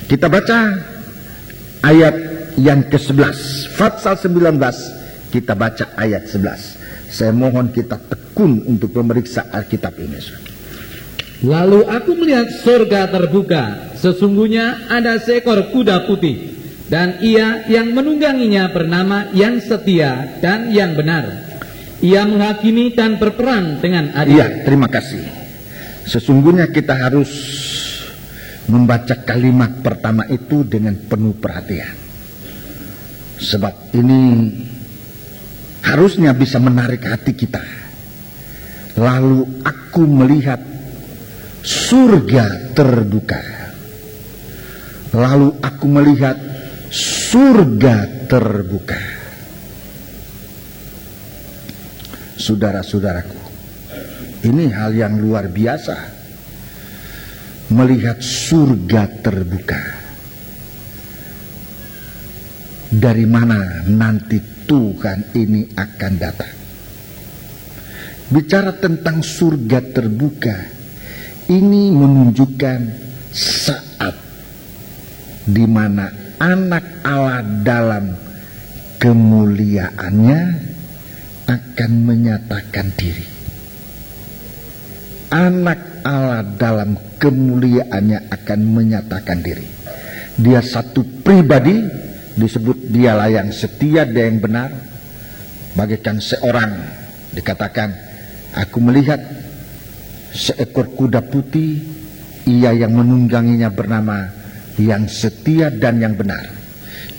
Kita baca ayat yang ke-11. Pasal 19 kita baca ayat 11. Saya mohon kita tekun untuk memeriksa Alkitab ini. Lalu aku melihat surga terbuka, sesungguhnya ada seekor kuda putih, dan ia yang menungganginya bernama Yang Setia dan Yang Benar. Ia menghakimi dan berperang dengan adil. Iya, terima kasih. Sesungguhnya kita harus membaca kalimat pertama itu dengan penuh perhatian, sebab ini harusnya bisa menarik hati kita. Lalu aku melihat surga terbuka. Lalu aku melihat surga terbuka. Saudara-saudaraku, ini hal yang luar biasa, melihat surga terbuka. Dari mana nanti Tuhan ini akan datang? Bicara tentang surga terbuka, ini menunjukkan saat di mana anak Allah dalam kemuliaannya akan menyatakan diri. Anak Allah dalam kemuliaannya akan menyatakan diri. Dia satu pribadi, disebut dialah yang setia dan yang benar. Bagaikan seorang, dikatakan, aku melihat seekor kuda putih, ia yang menungganginya bernama Yang Setia dan Yang Benar.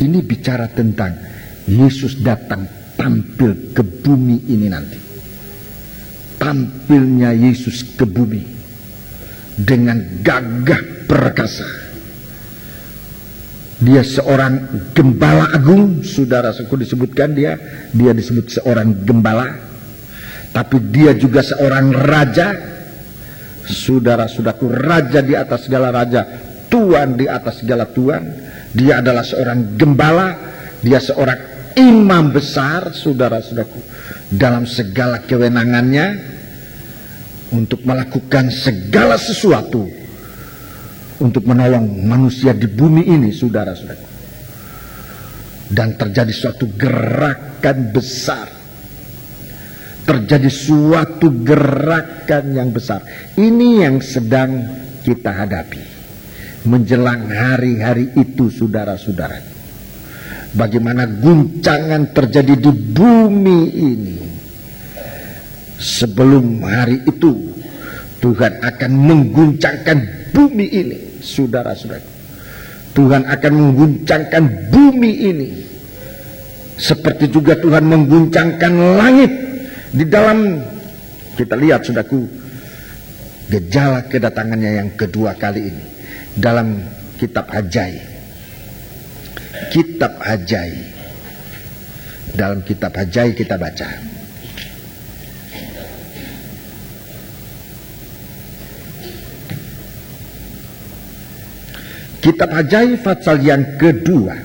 Ini bicara tentang Yesus datang tampil ke bumi ini nanti. Tampilnya Yesus ke bumi dengan gagah perkasa. Dia seorang gembala agung, saudara-saudaraku, disebutkan dia disebut seorang gembala, tapi dia juga seorang raja. Saudara-saudaraku, raja di atas segala raja, tuan di atas segala tuan. Dia adalah seorang gembala, dia seorang imam besar, saudara-saudaraku, dalam segala kewenangannya untuk melakukan segala sesuatu untuk menolong manusia di bumi ini, saudara-saudaraku. Dan terjadi suatu gerakan besar, terjadi suatu gerakan yang besar. Ini yang sedang kita hadapi menjelang hari-hari itu, saudara-saudara. Bagaimana guncangan terjadi di bumi ini. Sebelum hari itu, Tuhan akan mengguncangkan bumi ini, saudara-saudara. Tuhan akan mengguncangkan bumi ini, seperti juga Tuhan mengguncangkan langit. Di dalam Kita lihat, saudaraku, gejala kedatangannya yang kedua kali ini dalam kitab Hagai. Kitab Hagai. Dalam kitab Hagai kita baca. Kitab Hagai pasal yang kedua.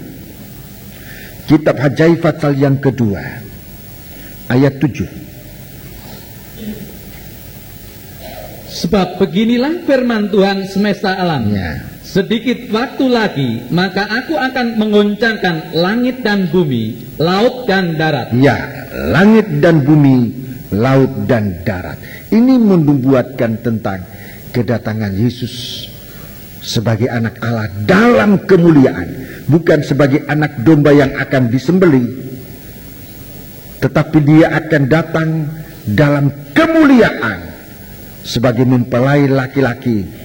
Kitab Hagai pasal yang kedua. Ayat 7. Sebab beginilah firman Tuhan semesta alam. Ya. Sedikit waktu lagi, maka aku akan mengoncangkan langit dan bumi, laut dan darat. Ya, langit dan bumi, laut dan darat. Ini membuatkan tentang kedatangan Yesus sebagai anak Allah dalam kemuliaan, bukan sebagai anak domba yang akan disembelih, tetapi dia akan datang dalam kemuliaan sebagai mempelai laki-laki,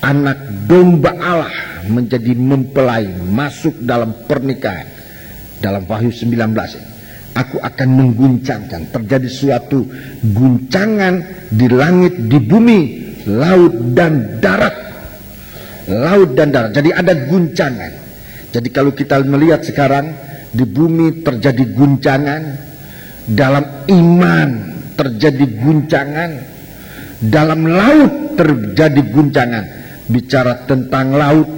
anak domba Allah menjadi mempelai masuk dalam pernikahan. Dalam Wahyu 19, aku akan mengguncangkan, terjadi suatu guncangan di langit, di bumi, laut dan darat. Laut dan darat, jadi ada guncangan. Jadi kalau kita melihat sekarang di bumi terjadi guncangan, dalam iman terjadi guncangan, dalam laut terjadi guncangan. Bicara tentang laut,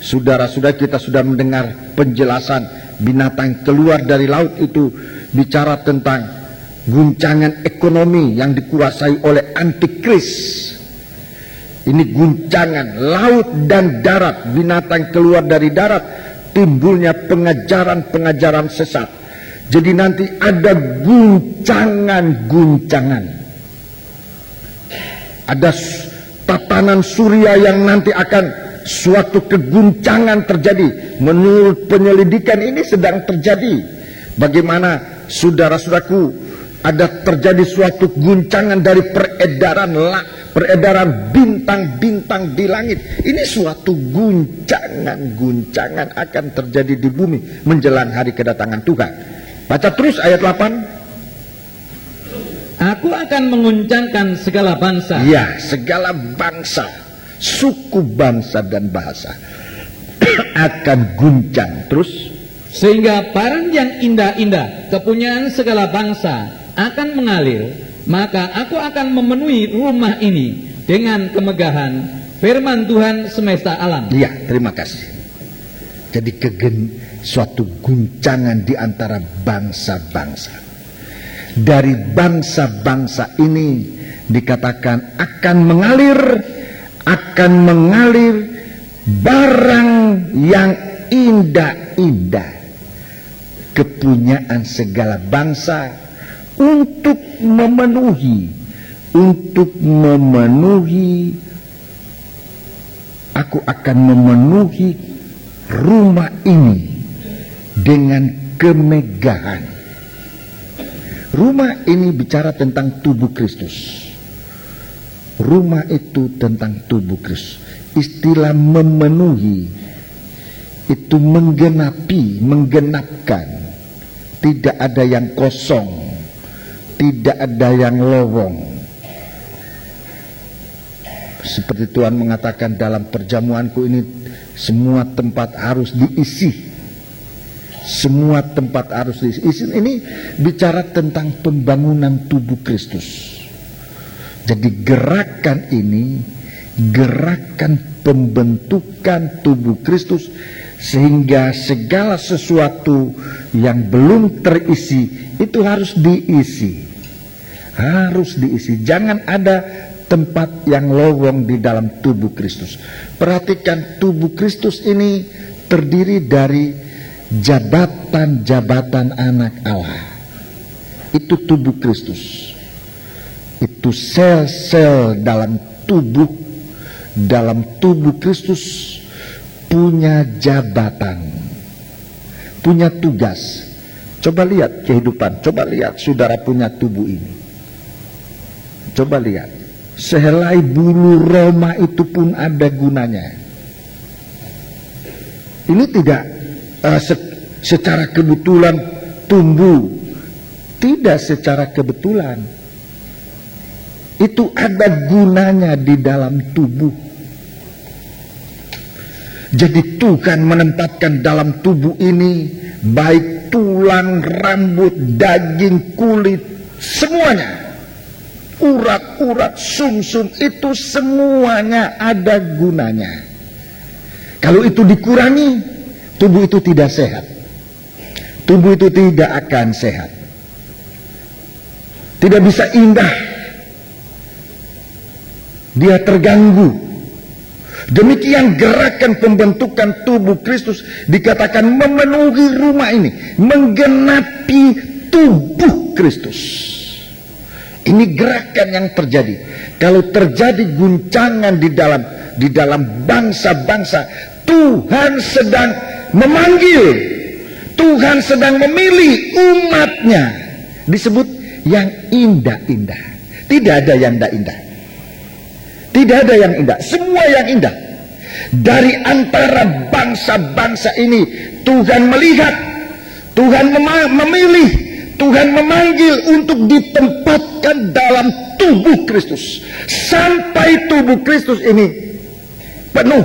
saudara-saudara, kita sudah mendengar penjelasan binatang keluar dari laut itu, bicara tentang guncangan ekonomi yang dikuasai oleh antikris. Ini guncangan laut dan darat, binatang keluar dari darat, timbulnya pengajaran-pengajaran sesat. Jadi nanti ada guncangan-guncangan. Ada tatanan surya yang nanti akan suatu keguncangan terjadi. Menurut penyelidikan ini sedang terjadi. Bagaimana, saudara-saudaraku, ada terjadi suatu guncangan dari peredaran bintang-bintang di langit. Ini suatu guncangan akan terjadi di bumi menjelang hari kedatangan Tuhan. Baca terus ayat 8. Aku akan menguncangkan segala bangsa. Ya, segala bangsa, suku bangsa dan bahasa akan guncang. Terus, sehingga barang yang indah-indah kepunyaan segala bangsa akan mengalir, maka aku akan memenuhi rumah ini dengan kemegahan firman Tuhan semesta alam. Ya, terima kasih. Jadi suatu guncangan di antara bangsa-bangsa. Dari bangsa-bangsa ini dikatakan akan mengalir barang yang indah-indah, kepunyaan segala bangsa untuk memenuhi, aku akan memenuhi rumah ini dengan kemegahan. Rumah ini bicara tentang tubuh Kristus. Rumah itu tentang tubuh Kristus. Istilah memenuhi itu menggenapkan. Tidak ada yang kosong, tidak ada yang lowong. Seperti Tuhan mengatakan dalam perjamuanku ini, semua tempat harus diisi. Semua tempat harus diisi. Ini bicara tentang pembangunan tubuh Kristus. Jadi gerakan ini, gerakan pembentukan tubuh Kristus, sehingga segala sesuatu yang belum terisi itu harus diisi. Harus diisi. Jangan ada tempat yang lowong di dalam tubuh Kristus. Perhatikan, tubuh Kristus ini terdiri dari jabatan-jabatan anak Allah. Itu tubuh Kristus. Itu sel-sel dalam tubuh Kristus punya jabatan, punya tugas. Coba lihat kehidupan, coba lihat saudara punya tubuh ini. Coba lihat, sehelai bulu roma itu pun ada gunanya. Ini tidak secara kebetulan tumbuh. tidak secara kebetulan. Itu ada gunanya di dalam tubuh. Jadi Tuhan menempatkan dalam tubuh ini baik tulang, rambut, daging, kulit, semuanya. Urat-urat, sumsum, itu semuanya ada gunanya. Kalau itu dikurangi, tubuh itu tidak sehat. Tubuh itu tidak akan sehat. Tidak bisa indah. Dia terganggu. Demikian gerakan pembentukan tubuh Kristus dikatakan memenuhi rumah ini, menggenapi tubuh Kristus. Ini gerakan yang terjadi. Kalau terjadi guncangan di dalam bangsa-bangsa, Tuhan sedang memanggil, Tuhan sedang memilih umatnya. Disebut yang indah-indah. Tidak ada yang tidak indah. Tidak ada yang indah, semua yang indah. Dari antara bangsa-bangsa ini Tuhan melihat, Tuhan memilih, Tuhan memanggil untuk ditempatkan dalam tubuh Kristus. Sampai tubuh Kristus ini penuh,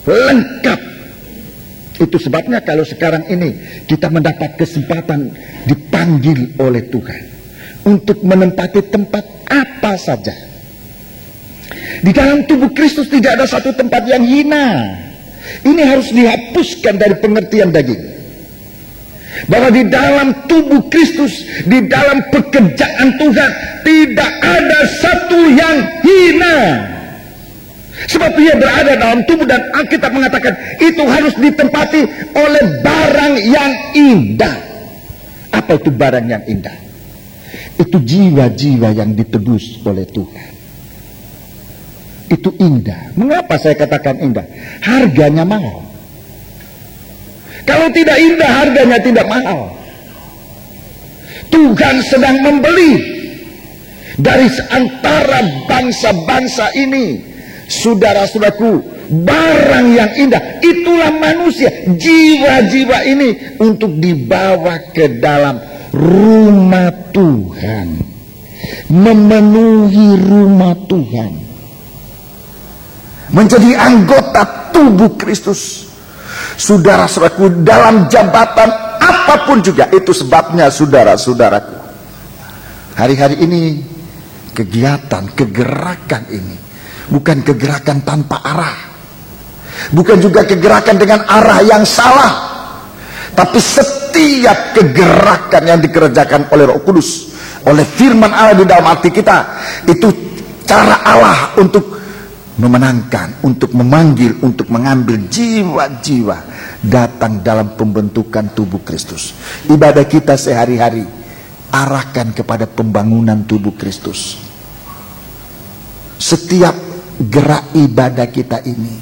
lengkap. Itu sebabnya kalau sekarang ini kita mendapat kesempatan dipanggil oleh Tuhan untuk menempati tempat apa saja. Di dalam tubuh Kristus tidak ada satu tempat yang hina. Ini harus dihapuskan dari pengertian daging. Bahwa di dalam tubuh Kristus, di dalam pekerjaan Tuhan, tidak ada satu yang hina. Sebab dia berada dalam tubuh, dan Alkitab mengatakan itu harus ditempati oleh barang yang indah. Apa itu barang yang indah? Itu jiwa-jiwa yang ditebus oleh Tuhan. Itu indah. Mengapa saya katakan indah? Harganya mahal. Kalau tidak indah, harganya tidak mahal. Tuhan sedang membeli dari antara bangsa-bangsa ini, saudara-saudaraku, barang yang indah. Itulah manusia, jiwa-jiwa ini untuk dibawa ke dalam rumah Tuhan, memenuhi rumah Tuhan, menjadi anggota tubuh Kristus. Saudara-saudaraku, dalam jabatan apapun juga. Itu sebabnya saudara-saudaraku, hari-hari ini kegiatan, kegerakan ini bukan kegerakan tanpa arah, bukan juga kegerakan dengan arah yang salah, tapi setiap kegerakan yang dikerjakan oleh Roh Kudus, oleh firman Allah di dalam hati kita, itu cara Allah untuk memenangkan, untuk memanggil, untuk mengambil jiwa-jiwa datang dalam pembentukan tubuh Kristus. Ibadah kita sehari-hari arahkan kepada pembangunan tubuh Kristus. Setiap gerak ibadah kita ini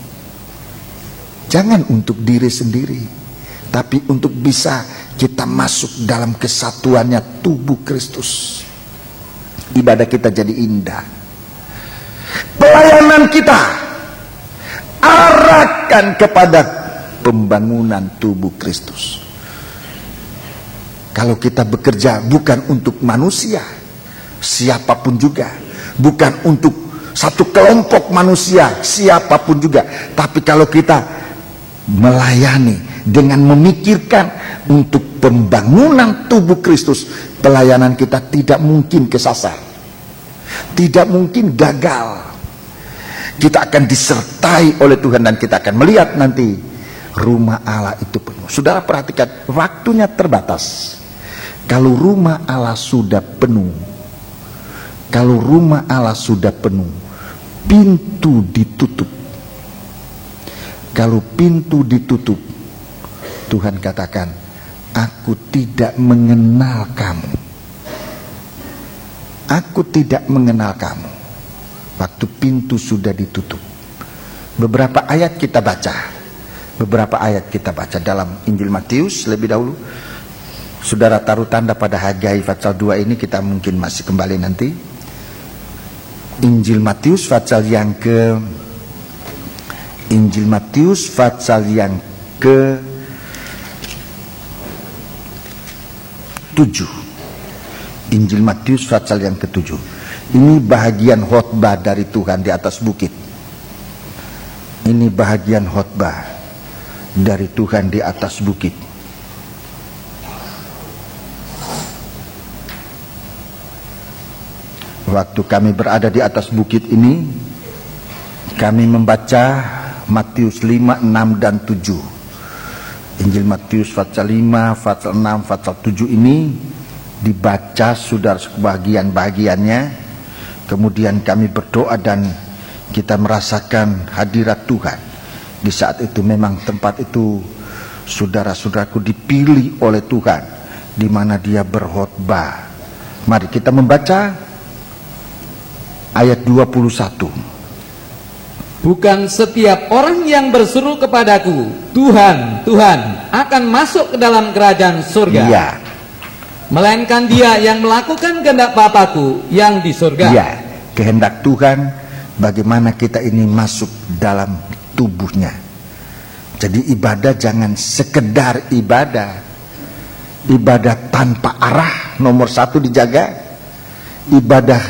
jangan untuk diri sendiri, tapi untuk bisa kita masuk dalam kesatuannya tubuh Kristus. Ibadah kita jadi indah. Pelayanan kita arahkan kepada pembangunan tubuh Kristus. Kalau kita bekerja bukan untuk manusia, siapapun juga, bukan untuk satu kelompok manusia, siapapun juga, tapi kalau kita melayani dengan memikirkan untuk pembangunan tubuh Kristus, pelayanan kita tidak mungkin kesasar, tidak mungkin gagal. Kita akan disertai oleh Tuhan, dan kita akan melihat nanti rumah Allah itu penuh. Saudara perhatikan, waktunya terbatas. Kalau rumah Allah sudah penuh, kalau rumah Allah sudah penuh, pintu ditutup. Kalau pintu ditutup, Tuhan katakan, aku tidak mengenal kamu. Aku tidak mengenal kamu. Waktu pintu sudah ditutup. Beberapa ayat kita baca. Beberapa ayat kita baca dalam Injil Matius lebih dahulu. Saudara taruh tanda pada Hagai pasal 2 ini, kita mungkin masih kembali nanti. Injil Matius pasal yang ke Injil Matius pasal yang ke 7. Injil Matius pasal yang ke-7. Ini bahagian khotbah dari Tuhan di atas bukit. Ini bahagian khotbah dari Tuhan di atas bukit. Waktu kami berada di atas bukit ini, kami membaca Matius 5, 6, dan 7. Injil Matius pasal 5, pasal 6, pasal 7 ini dibaca saudara sebagian-bagiannya. Kemudian kami berdoa dan kita merasakan hadirat Tuhan. Di saat itu memang tempat itu saudara-saudaraku dipilih oleh Tuhan, di mana dia berkhotbah. Mari kita membaca ayat 21. Bukan setiap orang yang berseru kepadaku, Tuhan, Tuhan, akan masuk ke dalam kerajaan surga. Iya. Melainkan dia yang melakukan kehendak Bapa-Ku yang di surga. Iya, kehendak Tuhan bagaimana kita ini masuk dalam tubuhnya. Jadi ibadah jangan sekedar ibadah. Ibadah tanpa arah, nomor 1 dijaga. Ibadah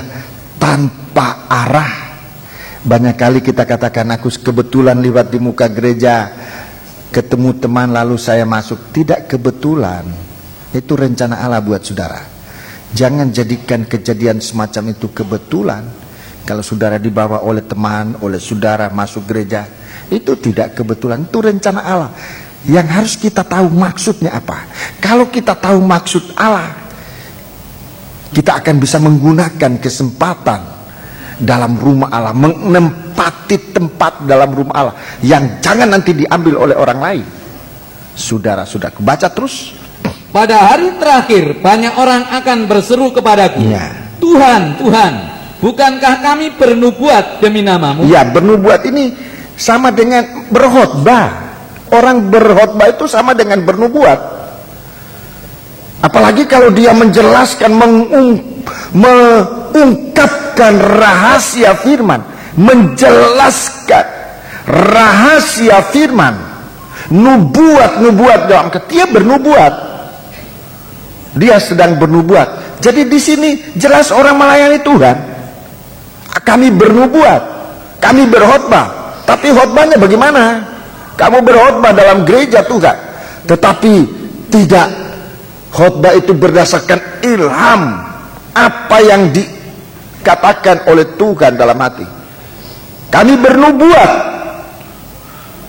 tanpa arah. Banyak kali kita katakan, aku kebetulan lewat di muka gereja, ketemu teman lalu saya masuk. Tidak kebetulan. Itu rencana Allah buat saudara. Jangan jadikan kejadian semacam itu kebetulan. Kalau saudara dibawa oleh teman, oleh saudara masuk gereja, itu tidak kebetulan. Itu rencana Allah. Yang harus kita tahu maksudnya apa. Kalau kita tahu maksud Allah, kita akan bisa menggunakan kesempatan dalam rumah Allah, menempati tempat dalam rumah Allah yang jangan nanti diambil oleh orang lain. Saudara-saudaraku, baca terus. Pada hari terakhir banyak orang akan berseru kepadaku, Ya. Tuhan, Tuhan, bukankah kami bernubuat demi namamu? Ya, bernubuat ini sama dengan berkhotbah. Orang berkhotbah itu sama dengan bernubuat. Apalagi kalau dia menjelaskan, mengungkapkan rahasia firman, menjelaskan rahasia firman, nubuat dalam dia bernubuat. Dia sedang bernubuat. Jadi di sini jelas orang melayani Tuhan. Kami bernubuat, kami berkhotbah. Tapi khotbahnya bagaimana? Kamu berkhotbah dalam gereja Tuhan, tetapi tidak khotbah itu berdasarkan ilham apa yang dikatakan oleh Tuhan dalam hati. Kami bernubuat.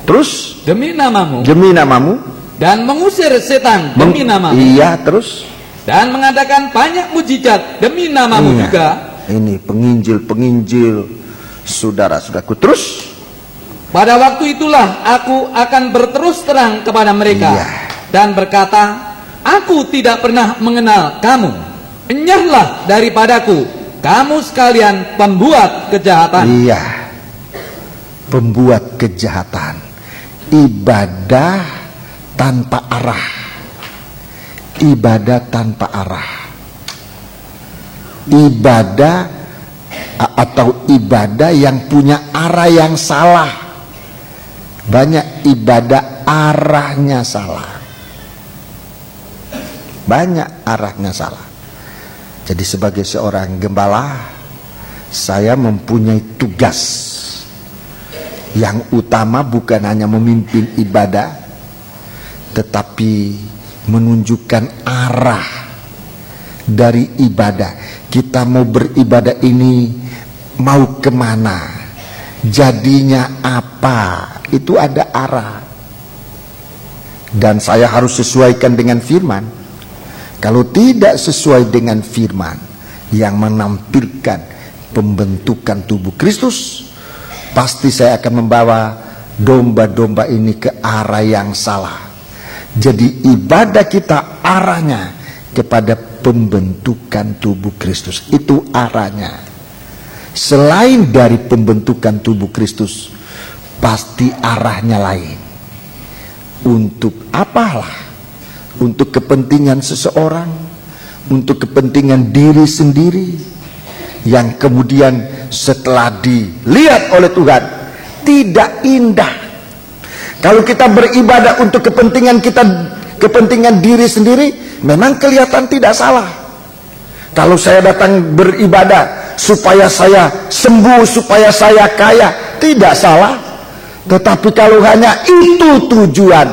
Terus Demi namamu. Demi namamu. Dan mengusir setan demi namamu. Iya, terus. Dan mengadakan banyak mujizat demi namamu Iya. juga. Ini penginjil-penginjil saudara-saudaraku. Terus Pada waktu itulah aku akan berterus terang kepada mereka, Iya. dan berkata, aku tidak pernah mengenal kamu. Enyahlah daripadaku, kamu sekalian pembuat kejahatan. Iya, pembuat kejahatan. Ibadah tanpa arah. Ibadah tanpa arah. Ibadah atau ibadah yang punya arah yang salah. Banyak ibadah arahnya salah. Banyak arahnya salah. Jadi sebagai seorang gembala, saya mempunyai tugas yang utama, bukan hanya memimpin ibadah, tetapi menunjukkan arah dari ibadah. Kita mau beribadah ini mau kemana, jadinya apa, itu ada arah. Dan saya harus sesuaikan dengan firman. Kalau tidak sesuai dengan firman yang menampilkan pembentukan tubuh Kristus, pasti saya akan membawa domba-domba ini ke arah yang salah. Jadi ibadah kita arahnya kepada pembentukan tubuh Kristus. Itu arahnya. Selain dari pembentukan tubuh Kristus, pasti arahnya lain. Untuk apalah? Untuk kepentingan seseorang, untuk kepentingan diri sendiri, yang kemudian setelah dilihat oleh Tuhan tidak indah. Kalau kita beribadah untuk kepentingan kita, kepentingan diri sendiri, memang kelihatan tidak salah. Kalau saya datang beribadah supaya saya sembuh, supaya saya kaya, tidak salah. Tetapi kalau hanya itu tujuan,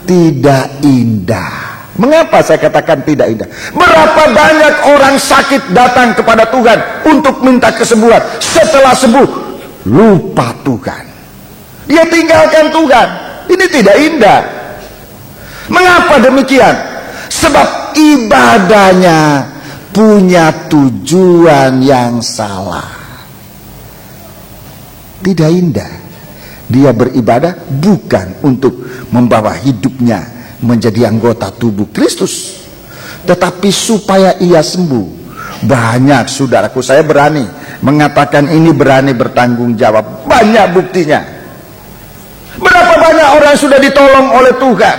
tidak indah. Mengapa saya katakan tidak indah? Berapa banyak orang sakit datang kepada Tuhan untuk minta kesembuhan. Setelah sembuh, lupa Tuhan. Dia tinggalkan Tuhan. Ini tidak indah. Mengapa demikian? Sebab ibadahnya punya tujuan yang salah. Tidak indah. Dia beribadah bukan untuk membawa hidupnya menjadi anggota tubuh Kristus, tetapi supaya ia sembuh. Banyak saudaraku, saya berani mengatakan ini, berani bertanggung jawab. Banyak buktinya. Berapa banyak orang sudah ditolong oleh Tuhan.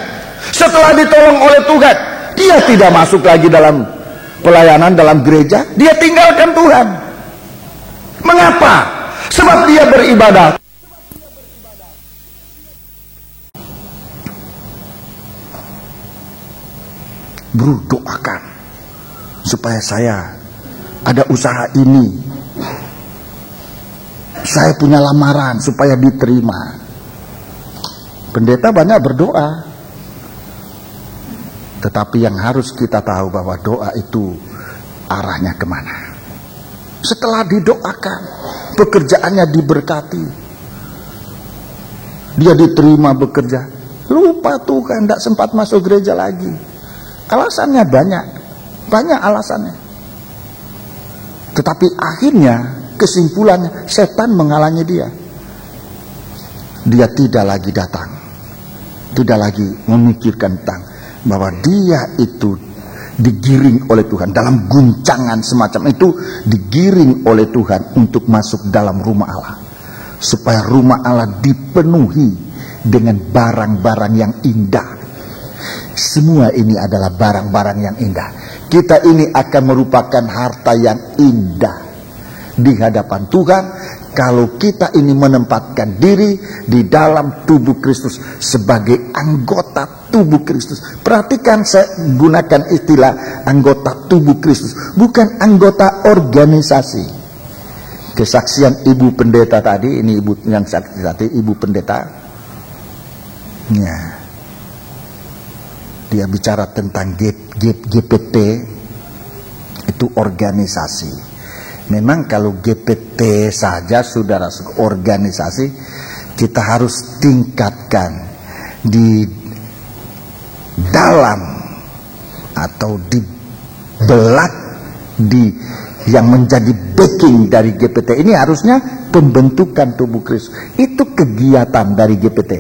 Setelah ditolong oleh Tuhan, dia tidak masuk lagi dalam pelayanan dalam gereja, dia tinggalkan Tuhan. Mengapa? Sebab dia beribadah. Bro, doakan supaya saya ada usaha ini, saya punya lamaran supaya diterima. Pendeta banyak berdoa, tetapi yang harus kita tahu bahwa doa itu arahnya kemana. Setelah didoakan, pekerjaannya diberkati, dia diterima bekerja, lupa Tuhan, tidak sempat masuk gereja lagi. Alasannya banyak alasannya. Tetapi akhirnya kesimpulannya setan menghalangi dia. Dia tidak lagi datang, tidak lagi memikirkan tentang bahwa dia itu digiring oleh Tuhan dalam guncangan semacam itu, digiring oleh Tuhan untuk masuk dalam rumah Allah, supaya rumah Allah dipenuhi dengan barang-barang yang indah. Semua ini adalah barang-barang yang indah. Kita ini akan merupakan harta yang indah di hadapan Tuhan kalau kita ini menempatkan diri di dalam tubuh Kristus sebagai anggota tubuh Kristus. Perhatikan, saya gunakan istilah anggota tubuh Kristus, bukan anggota organisasi. Kesaksian ibu pendeta tadi, ini ibu yang saksi tadi, ibu pendeta, ya, dia bicara tentang GPT, itu organisasi. Memang kalau GPT saja saudara organisasi, kita harus tingkatkan di dalam atau di belak di yang menjadi backing dari GPT ini harusnya pembentukan tubuh Kristus. Itu kegiatan dari GPT.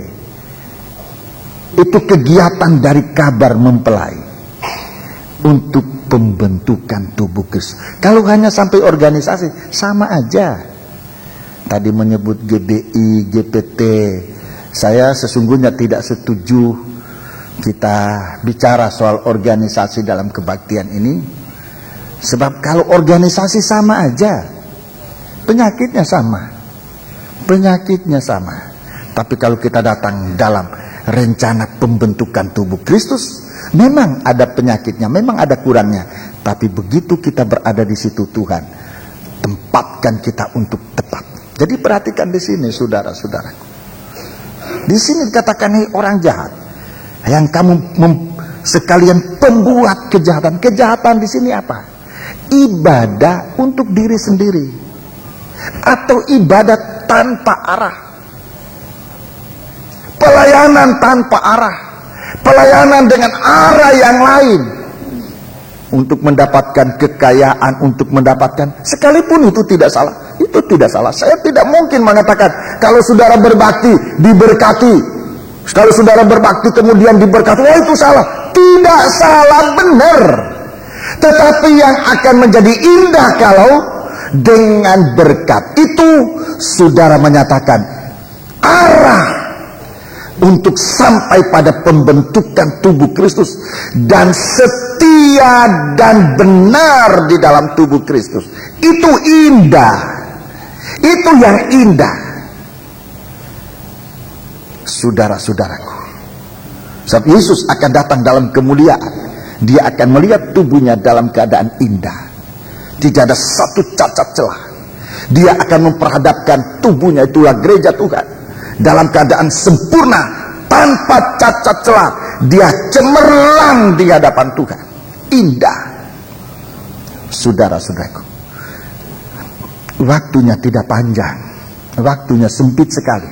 Itu kegiatan dari kabar mempelai untuk pembentukan tubuh Kristus. Kalau hanya sampai organisasi, sama aja. Tadi menyebut GDI, GPT, saya sesungguhnya tidak setuju kita bicara soal organisasi dalam kebaktian ini. Sebab kalau organisasi sama aja, penyakitnya sama. Penyakitnya sama. Tapi kalau kita datang dalam rencana pembentukan tubuh Kristus, memang ada penyakitnya, memang ada kurangnya, tapi begitu kita berada di situ, Tuhan tempatkan kita untuk tetap. Jadi perhatikan di sini, saudara-saudaraku. Di sini dikatakan, hei orang jahat, yang kamu sekalian pembuat kejahatan. Kejahatan di sini apa? Ibadah untuk diri sendiri, atau ibadah tanpa arah. Pelayanan tanpa arah, pelayanan dengan arah yang lain untuk mendapatkan kekayaan, untuk mendapatkan, sekalipun itu tidak salah, itu tidak salah. Saya tidak mungkin mengatakan kalau saudara berbakti diberkati, kalau saudara berbakti kemudian diberkati, oh itu salah. Tidak salah, benar. Tetapi yang akan menjadi indah kalau dengan berkat itu saudara menyatakan arah untuk sampai pada pembentukan tubuh Kristus dan setia dan benar di dalam tubuh Kristus. Itu indah. Itu yang indah. Saudara-saudaraku, saat Yesus akan datang dalam kemuliaan, dia akan melihat tubuhnya dalam keadaan indah. tidak ada satu cacat celah. Dia akan memperhadapkan tubuhnya, itulah gereja Tuhan, dalam keadaan sempurna, tanpa cacat celah. Dia cemerlang di hadapan Tuhan, indah. Saudara-saudaraku, waktunya tidak panjang, waktunya sempit sekali.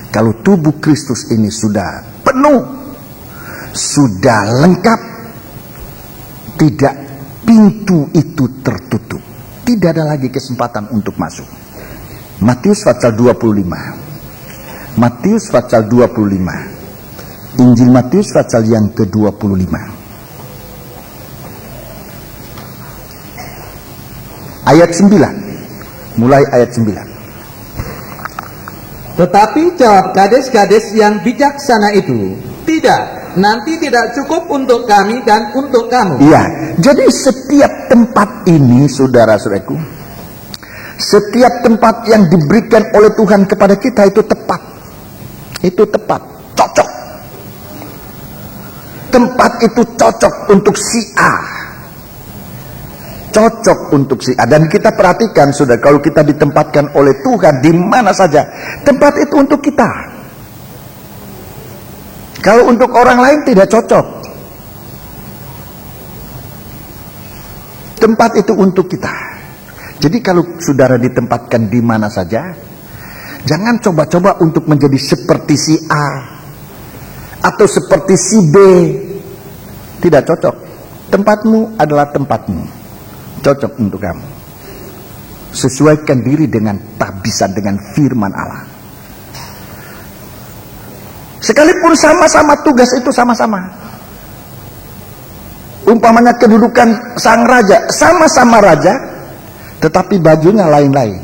Kalau tubuh Kristus ini sudah penuh, sudah lengkap, tidak, pintu itu tertutup, tidak ada lagi kesempatan untuk masuk. Matius pasal 25. Matius pasal 25. Injil Matius pasal yang ke-25. Ayat 9. Mulai ayat 9. Tetapi jawab gadis-gadis yang bijaksana itu, tidak, nanti tidak cukup untuk kami dan untuk kamu. Iya, jadi setiap tempat ini, saudara-saudaraku, setiap tempat yang diberikan oleh Tuhan kepada kita itu tepat. Itu tepat, cocok. Tempat itu cocok untuk si A. Cocok untuk si A. Dan kita perhatikan, saudara, kalau kita ditempatkan oleh Tuhan di mana saja, tempat itu untuk kita. Kalau untuk orang lain tidak cocok. Tempat itu untuk kita. Jadi kalau saudara ditempatkan di mana saja, jangan coba-coba untuk menjadi seperti si A atau seperti si B. Tidak cocok. Tempatmu adalah tempatmu, cocok untuk kamu. Sesuaikan diri dengan tabisan, dengan firman Allah. Sekalipun sama-sama tugas itu sama-sama. Umpamanya kedudukan sang raja, sama-sama raja, tetapi bajunya lain-lain.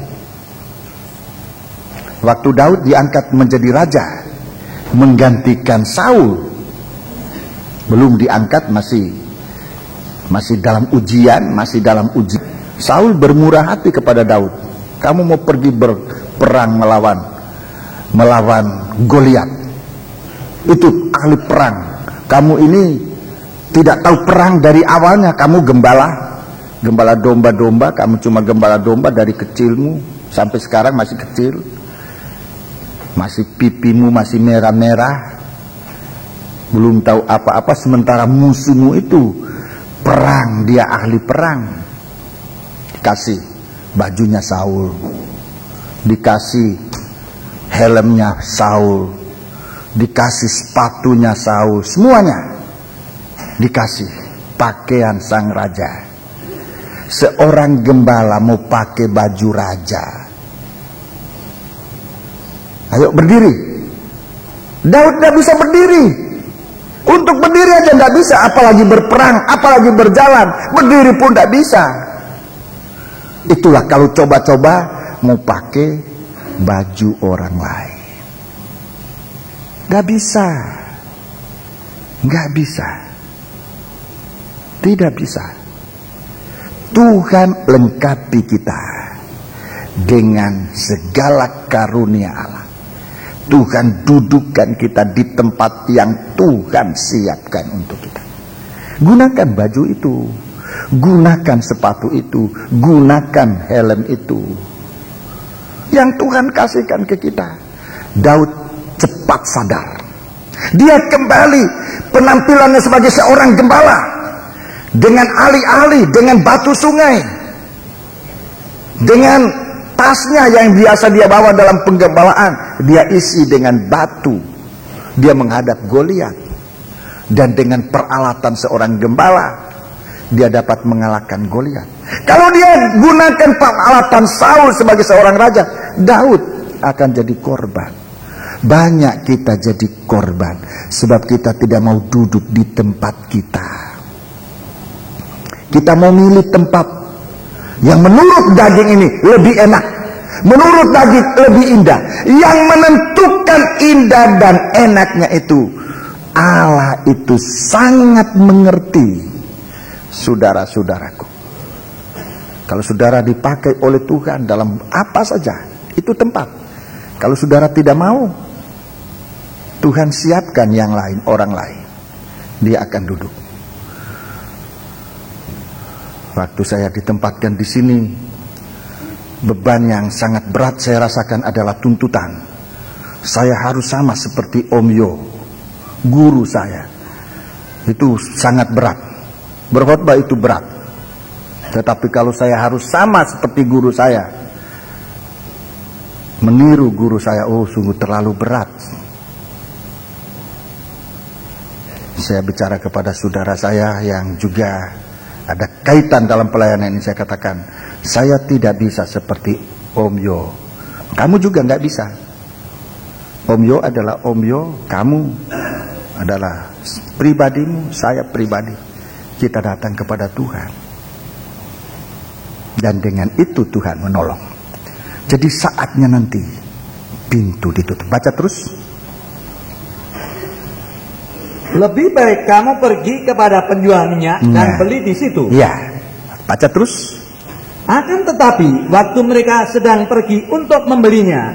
Waktu Daud diangkat menjadi raja, menggantikan Saul, belum diangkat, masih dalam ujian, masih dalam uji. Saul bermurah hati kepada Daud. Kamu mau pergi berperang melawan Goliat. Itu ahli perang. Kamu ini tidak tahu perang dari awalnya. Kamu gembala domba-domba. Kamu cuma gembala domba dari kecilmu sampai sekarang masih kecil. Masih pipimu masih merah-merah. Belum tahu apa-apa, sementara musuhmu itu perang, dia ahli perang. Dikasih bajunya Saul, dikasih helmnya Saul, dikasih sepatunya Saul, semuanya dikasih pakaian sang raja. Seorang gembala mau pakai baju raja. Ayo berdiri. Daud tidak bisa berdiri. Untuk berdiri aja tidak bisa, apalagi berperang, apalagi berjalan. Berdiri pun tidak bisa. Itulah kalau coba-coba mau pakai baju orang lain. Gak bisa. Gak bisa. Tidak bisa. Tuhan lengkapi kita dengan segala karunia Allah. Tuhan dudukkan kita di tempat yang Tuhan siapkan untuk kita. Gunakan baju itu, gunakan sepatu itu, gunakan helm itu yang Tuhan kasihkan ke kita. Daud cepat sadar. Dia kembali penampilannya sebagai seorang gembala, dengan alih-alih, dengan batu sungai, dengan tasnya yang biasa dia bawa dalam penggembalaan, dia isi dengan batu. Dia menghadap Goliat, dan dengan peralatan seorang gembala dia dapat mengalahkan Goliat. Kalau dia gunakan peralatan Saul sebagai seorang raja, Daud akan jadi korban. Banyak kita jadi korban sebab kita tidak mau duduk di tempat kita. Kita mau milih tempat yang menurut daging ini lebih enak, menurut daging lebih indah. Yang menentukan indah dan enaknya itu Allah. Itu sangat mengerti, saudara-saudaraku. Kalau saudara dipakai oleh Tuhan dalam apa saja, itu tempat. Kalau saudara tidak mau, Tuhan siapkan yang lain, orang lain, dia akan duduk. Waktu saya ditempatkan di sini, beban yang sangat berat saya rasakan adalah tuntutan. Saya harus sama seperti Om Yo, guru saya. Itu sangat berat. Berkhotbah itu berat. Tetapi kalau saya harus sama seperti guru saya, meniru guru saya, oh sungguh terlalu berat. Saya bicara kepada saudara saya yang juga ada kaitan dalam pelayanan ini, saya katakan, saya tidak bisa seperti Om Yo. Kamu juga nggak bisa. Om Yo adalah Om Yo, kamu adalah pribadimu, saya pribadi. Kita datang kepada Tuhan. Dan dengan itu Tuhan menolong. Jadi saatnya nanti pintu ditutup. Baca terus. Lebih baik kamu pergi kepada penjual minyak dan beli di situ. Ya, baca terus. Akan tetapi waktu mereka sedang pergi untuk membelinya,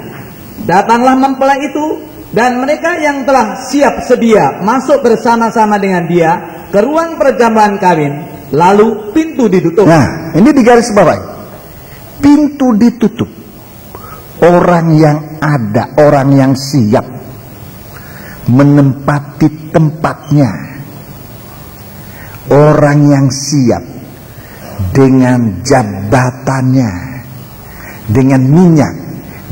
datanglah mempelai itu, dan mereka yang telah siap sedia masuk bersama-sama dengan dia ke ruang perjamuan kawin, lalu pintu ditutup. Nah, ini di garis bawah. Pintu ditutup. Orang yang ada, orang yang siap menempati tempatnya. Orang yang siap dengan jabatannya, dengan minyak,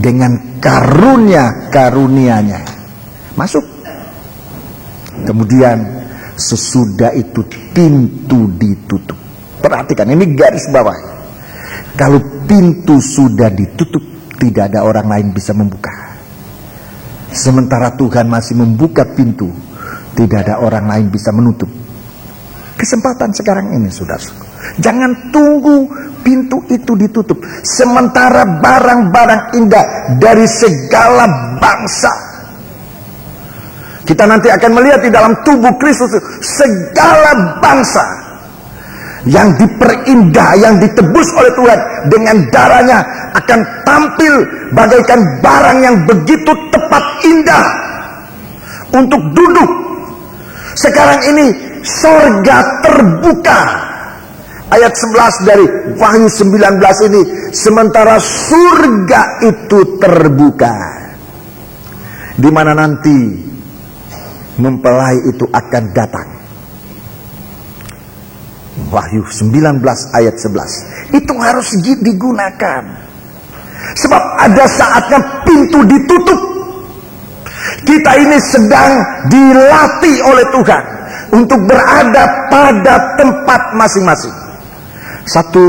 dengan karunia-karunianya masuk. Kemudian sesudah itu pintu ditutup. Perhatikan, ini garis bawah. Kalau pintu sudah ditutup, tidak ada orang lain bisa membuka. Sementara Tuhan masih membuka pintu, tidak ada orang lain bisa menutup. Kesempatan sekarang ini, saudara. Jangan tunggu pintu itu ditutup. Sementara barang-barang indah dari segala bangsa, kita nanti akan melihat di dalam tubuh Kristus, segala bangsa yang diperindah, yang ditebus oleh Tuhan dengan darahnya, akan tampil bagaikan barang yang begitu tepat indah untuk duduk. Sekarang ini sorga terbuka. Ayat 11 dari Wahyu 19 ini, sementara surga itu terbuka, di mana nanti mempelai itu akan datang. Wahyu 19 ayat 11 itu harus digunakan, sebab ada saatnya pintu ditutup. Kita ini sedang dilatih oleh Tuhan untuk berada pada tempat masing-masing. Satu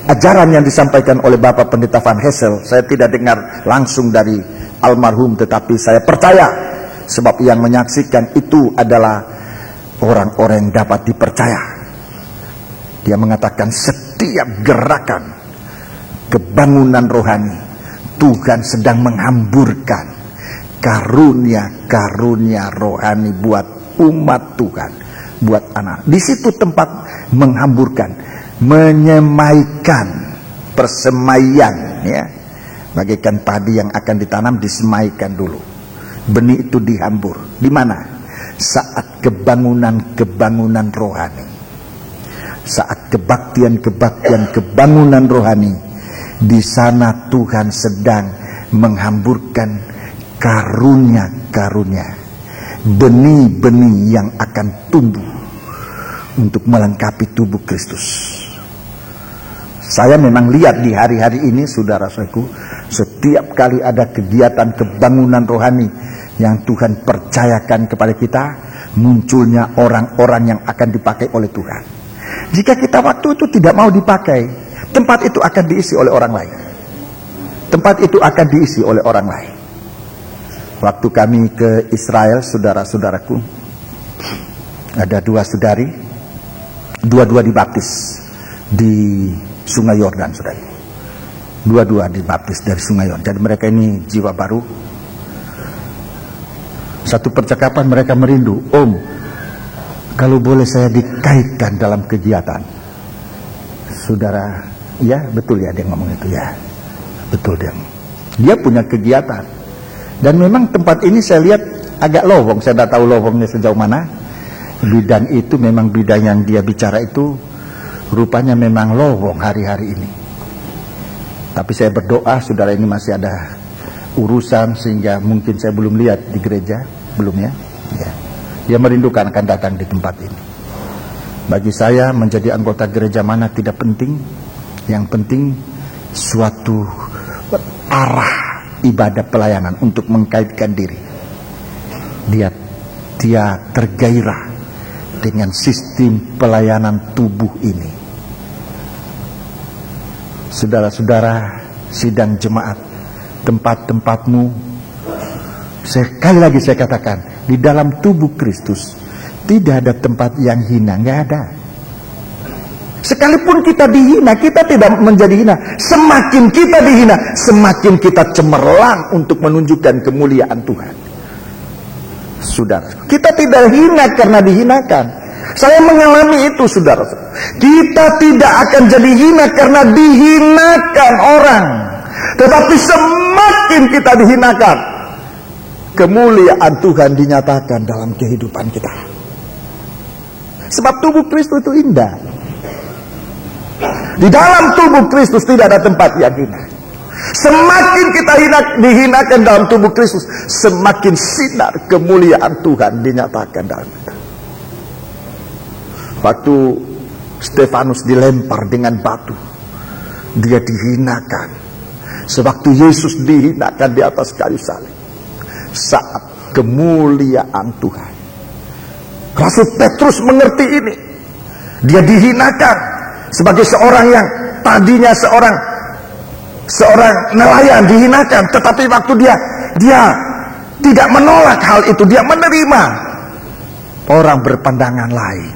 ajaran yang disampaikan oleh Bapak Pendeta Van Hessel, saya tidak dengar langsung dari almarhum, tetapi saya percaya, sebab yang menyaksikan itu adalah orang-orang yang dapat dipercaya. Dia mengatakan setiap gerakan kebangunan rohani, Tuhan sedang menghamburkan karunia-karunia rohani buat umat Tuhan, buat anak. Di situ tempat menghamburkan, menyemaikan, persemaian, ya, bagaikan padi yang akan ditanam disemaikan dulu. Benih itu dihambur. Di mana? Saat kebangunan-kebangunan rohani, saat kebaktian-kebaktian kebangunan rohani, di sana Tuhan sedang menghamburkan karunia-karunia, benih-benih yang akan tumbuh untuk melengkapi tubuh Kristus. Saya memang lihat di hari-hari ini, saudara-saudaraku, setiap kali ada kegiatan kebangunan rohani yang Tuhan percayakan kepada kita, munculnya orang-orang yang akan dipakai oleh Tuhan. Jika kita waktu itu tidak mau dipakai, tempat itu akan diisi oleh orang lain. Tempat itu akan diisi oleh orang lain. Waktu kami ke Israel, saudara-saudaraku, ada dua saudari, dua-dua dibaptis di Sungai Yordan, saudara. Dua-dua dibaptis dari Sungai Yordan. Jadi mereka ini jiwa baru. Satu percakapan mereka merindu, Om, kalau boleh saya dikaitkan dalam kegiatan. Saudara, ya betul ya dia ngomong itu ya. Betul dia. Dia punya kegiatan. Dan memang tempat ini saya lihat agak lowong, saya tidak tahu lowongnya sejauh mana. Bidang itu memang bidang yang dia bicara itu rupanya memang lowong hari-hari ini. Tapi saya berdoa saudara ini masih ada urusan sehingga mungkin saya belum lihat di gereja, belum ya. Dia merindukan akan datang di tempat ini. Bagi saya menjadi anggota gereja mana tidak penting. Yang penting suatu arah ibadah pelayanan untuk mengkaitkan diri. Dia tergairah dengan sistem pelayanan tubuh ini. Saudara-saudara sidang jemaat, tempat-tempatmu, sekali lagi saya katakan, di dalam tubuh Kristus tidak ada tempat yang hina, nggak ada. Sekalipun kita dihina, kita tidak menjadi hina. Semakin kita dihina, semakin kita cemerlang untuk menunjukkan kemuliaan Tuhan. Saudara, kita tidak hina karena dihinakan. Saya mengalami itu, saudara. Kita tidak akan jadi hina karena dihinakan orang. Tetapi semakin kita dihinakan, kemuliaan Tuhan dinyatakan dalam kehidupan kita. Sebab tubuh Kristus itu indah. Di dalam tubuh Kristus tidak ada tempat yang hina. Semakin kita dihinakan dalam tubuh Kristus, semakin sinar kemuliaan Tuhan dinyatakan dalam kita. Waktu Stefanus dilempar dengan batu, dia dihinakan. Sewaktu Yesus dihinakan di atas kayu salib, saat kemuliaan Tuhan. Rasul Petrus mengerti ini. Dia dihinakan sebagai seorang yang tadinya seorang nelayan, dihinakan, tetapi waktu dia tidak menolak hal itu, dia menerima. Orang berpandangan lain,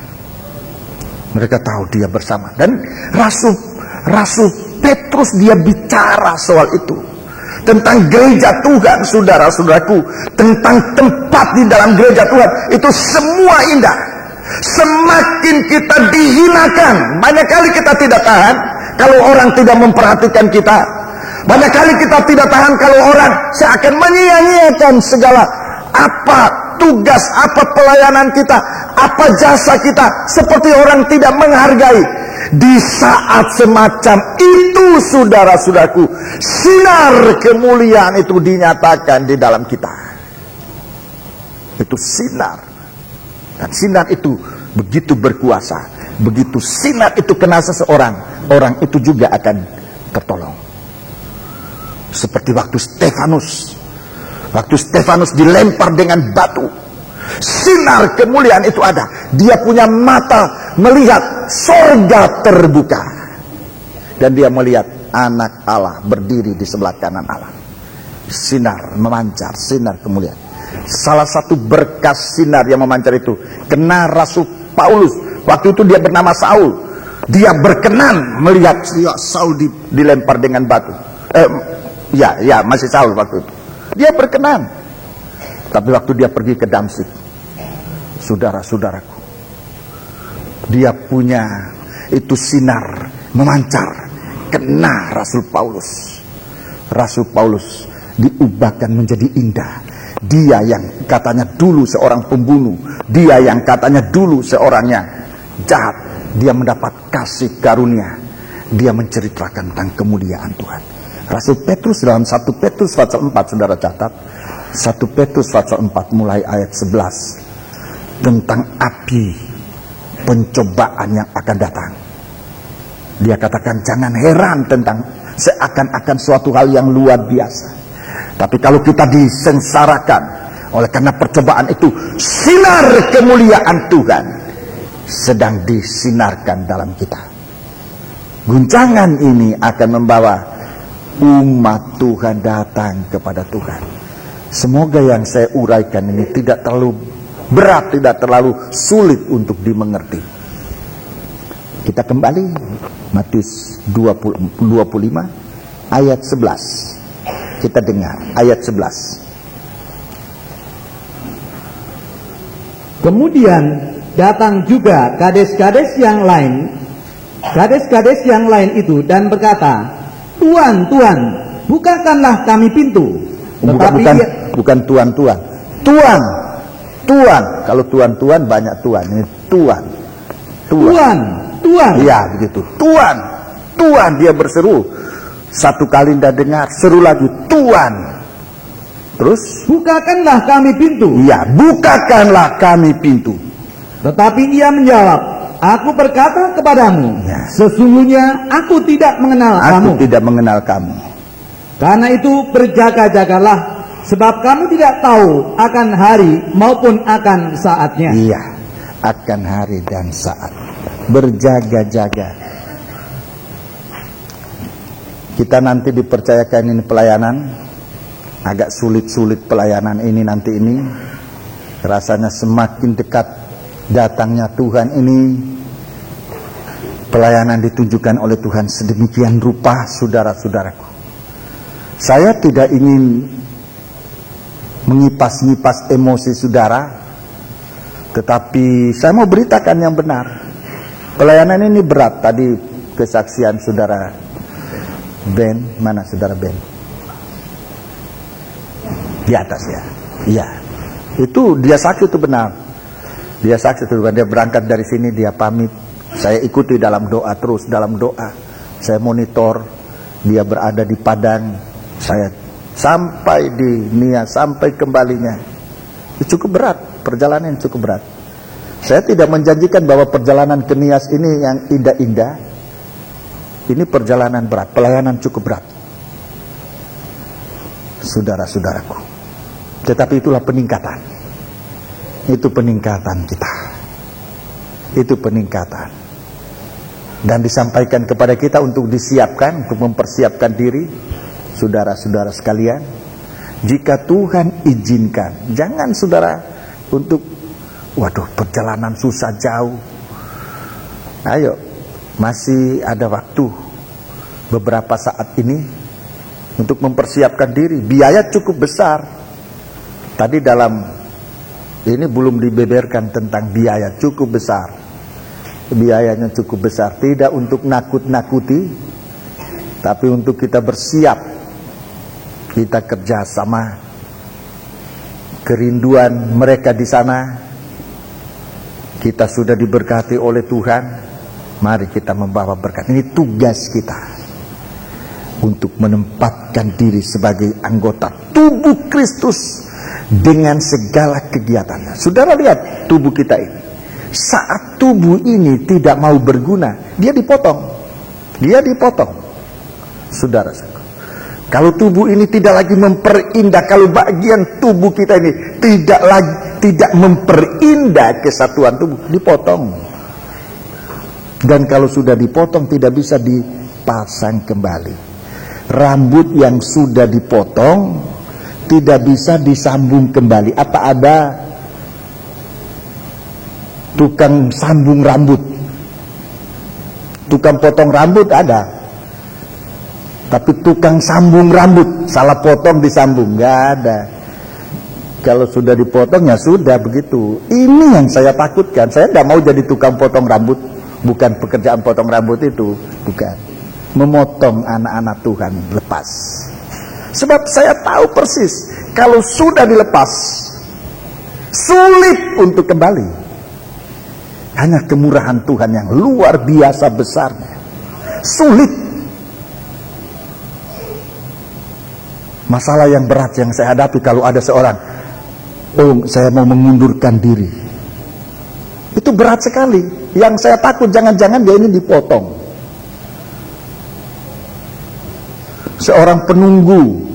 mereka tahu dia bersama. Dan Rasul Petrus dia bicara soal itu, tentang gereja Tuhan, saudara-saudaraku, tentang tempat di dalam gereja Tuhan, itu semua indah. Semakin kita dihinakan, banyak kali kita tidak tahan kalau orang tidak memperhatikan kita. Banyak kali kita tidak tahan kalau orang seakan menyia-nyiakan segala apa tugas, apa pelayanan kita, apa jasa kita, seperti orang tidak menghargai. Di saat semacam itu, saudara-saudaraku, sinar kemuliaan itu dinyatakan di dalam kita. Itu sinar. Dan sinar itu begitu berkuasa. Begitu sinar itu kena seseorang, orang itu juga akan tertolong. Seperti waktu Stefanus dilempar dengan batu, sinar kemuliaan itu ada. Dia punya mata melihat sorga terbuka, dan dia melihat anak Allah berdiri di sebelah kanan Allah. Sinar memancar, sinar kemuliaan. Salah satu berkas sinar yang memancar itu kena Rasul Paulus. Waktu itu dia bernama Saul. Dia berkenan melihat Saul dilempar dengan batu. Masih Saul waktu itu. Dia berkenan. Tapi waktu dia pergi ke Damsyik, saudara-saudaraku, dia punya itu sinar memancar, kena Rasul Paulus. Rasul Paulus diubahkan menjadi indah. Dia yang katanya dulu seorang pembunuh, dia yang katanya dulu seorangnya jahat, dia mendapat kasih karunia. Dia menceritakan tentang kemuliaan Tuhan. Rasul Petrus dalam 1 Petrus pasal 4, saudara catat, 1 Petrus pasal 4 mulai ayat 11, tentang api pencobaan yang akan datang. Dia katakan jangan heran tentang seakan-akan suatu hal yang luar biasa. Tapi kalau kita disengsarakan oleh karena percobaan itu, sinar kemuliaan Tuhan sedang disinarkan dalam kita. Guncangan ini akan membawa umat Tuhan datang kepada Tuhan. Semoga yang saya uraikan ini tidak terlalu berat, tidak terlalu sulit untuk dimengerti. Kita kembali Matius 25 ayat 11. Kita dengar ayat 11. Kemudian datang juga kades-kades yang lain itu dan berkata, Tuhan, Tuhan, bukakanlah kami pintu. Bukan Tuhan, Tuhan. Tuan, kalau tuan-tuan banyak tuan. Ini Tuan. Tuan. Iya begitu. Tuan. Tuan, dia berseru. Satu kali tidak dengar, seru lagi. Tuan. Terus? Bukakanlah kami pintu. Iya, bukakanlah kami pintu. Tetapi ia menjawab, aku berkata kepadamu, Ya. sesungguhnya aku tidak mengenal kamu. Aku tidak mengenal kamu. Karena itu berjaga-jagalah, sebab kamu tidak tahu akan hari maupun akan saatnya. Iya, akan hari dan saat. Berjaga-jaga. Kita nanti dipercayakan ini pelayanan. Agak sulit-sulit pelayanan ini nanti ini. Rasanya semakin dekat datangnya Tuhan ini. Pelayanan ditunjukkan oleh Tuhan sedemikian rupa, saudara-saudaraku. Saya tidak ingin mengipas-ngipas emosi saudara, tetapi saya mau beritakan yang benar. Pelayanan ini berat. Tadi kesaksian saudara Ben, mana saudara Ben? Di atas ya. Iya. Itu dia saksi itu benar. Dia saksi itu benar. Dia berangkat dari sini, dia pamit. Saya ikuti dalam doa terus, dalam doa. Saya monitor. Dia berada di Padang. Saya sampai di Nia, sampai kembalinya. Itu cukup berat. Perjalanan yang cukup berat. Saya tidak menjanjikan bahwa perjalanan ke Nias ini yang indah-indah. Ini perjalanan berat, pelayanan cukup berat. Saudara-saudaraku. Tetapi itulah peningkatan. Itu peningkatan kita. Itu peningkatan. Dan disampaikan kepada kita untuk disiapkan, untuk mempersiapkan diri. Saudara-saudara sekalian. Jika Tuhan izinkan, jangan saudara untuk, waduh perjalanan susah jauh. Ayo, masih ada waktu beberapa saat ini untuk mempersiapkan diri. Biaya cukup besar. Tadi dalam ini belum dibeberkan tentang biaya cukup besar. Biayanya cukup besar. Tidak untuk nakut-nakuti, tapi untuk kita bersiap. Kita kerjasama. Kerinduan mereka di sana, kita sudah diberkati oleh Tuhan. Mari kita membawa berkat. Ini tugas kita untuk menempatkan diri sebagai anggota tubuh Kristus dengan segala kegiatannya. Saudara lihat tubuh kita ini. Saat tubuh ini tidak mau berguna, dia dipotong. Dia dipotong. Saudara, kalau tubuh ini tidak lagi memperindah, kalau bagian tubuh kita ini tidak memperindah kesatuan tubuh, dipotong. Dan kalau sudah dipotong tidak bisa dipasang kembali. Rambut yang sudah dipotong tidak bisa disambung kembali. Apa ada tukang sambung rambut? Tukang potong rambut ada. Tapi tukang sambung rambut, salah potong disambung, nggak ada. Kalau sudah dipotong ya sudah begitu. Ini yang saya takutkan. Saya tidak mau jadi tukang potong rambut. Bukan pekerjaan potong rambut itu, bukan. Memotong anak-anak Tuhan lepas. Sebab saya tahu persis, kalau sudah dilepas, sulit untuk kembali. Hanya kemurahan Tuhan yang luar biasa besarnya. Sulit. Masalah yang berat yang saya hadapi kalau ada seorang, oh saya mau mengundurkan diri. Itu berat sekali. Yang saya takut jangan-jangan dia ini dipotong. Seorang penunggu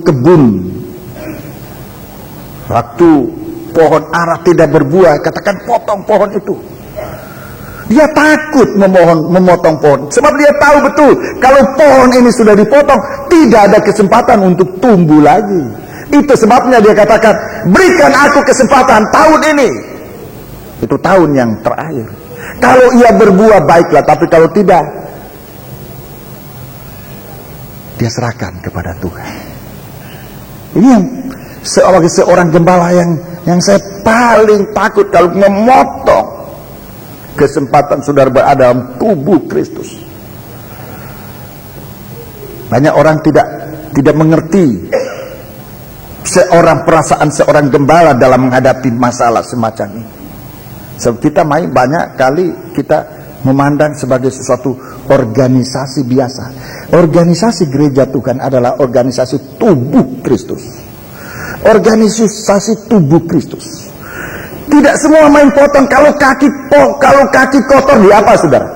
kebun. Waktu pohon ara tidak berbuah, katakan potong pohon itu. Dia takut memotong pohon. Sebab dia tahu betul, kalau pohon ini sudah dipotong, tidak ada kesempatan untuk tumbuh lagi. Itu sebabnya dia katakan, berikan aku kesempatan tahun ini. Itu tahun yang terakhir. Kalau ia berbuah baiklah, tapi kalau tidak, dia serahkan kepada Tuhan. Ini yang seorang gembala yang saya paling takut kalau memotong kesempatan saudara berada dalam tubuh Kristus. Banyak orang tidak mengerti perasaan seorang gembala dalam menghadapi masalah semacam ini. Sebab kita banyak kali kita memandang sebagai sesuatu organisasi biasa. Organisasi gereja Tuhan adalah organisasi tubuh Kristus. Organisasi tubuh Kristus. Tidak semua main potong. Kalau kaki kotor di apa, saudara?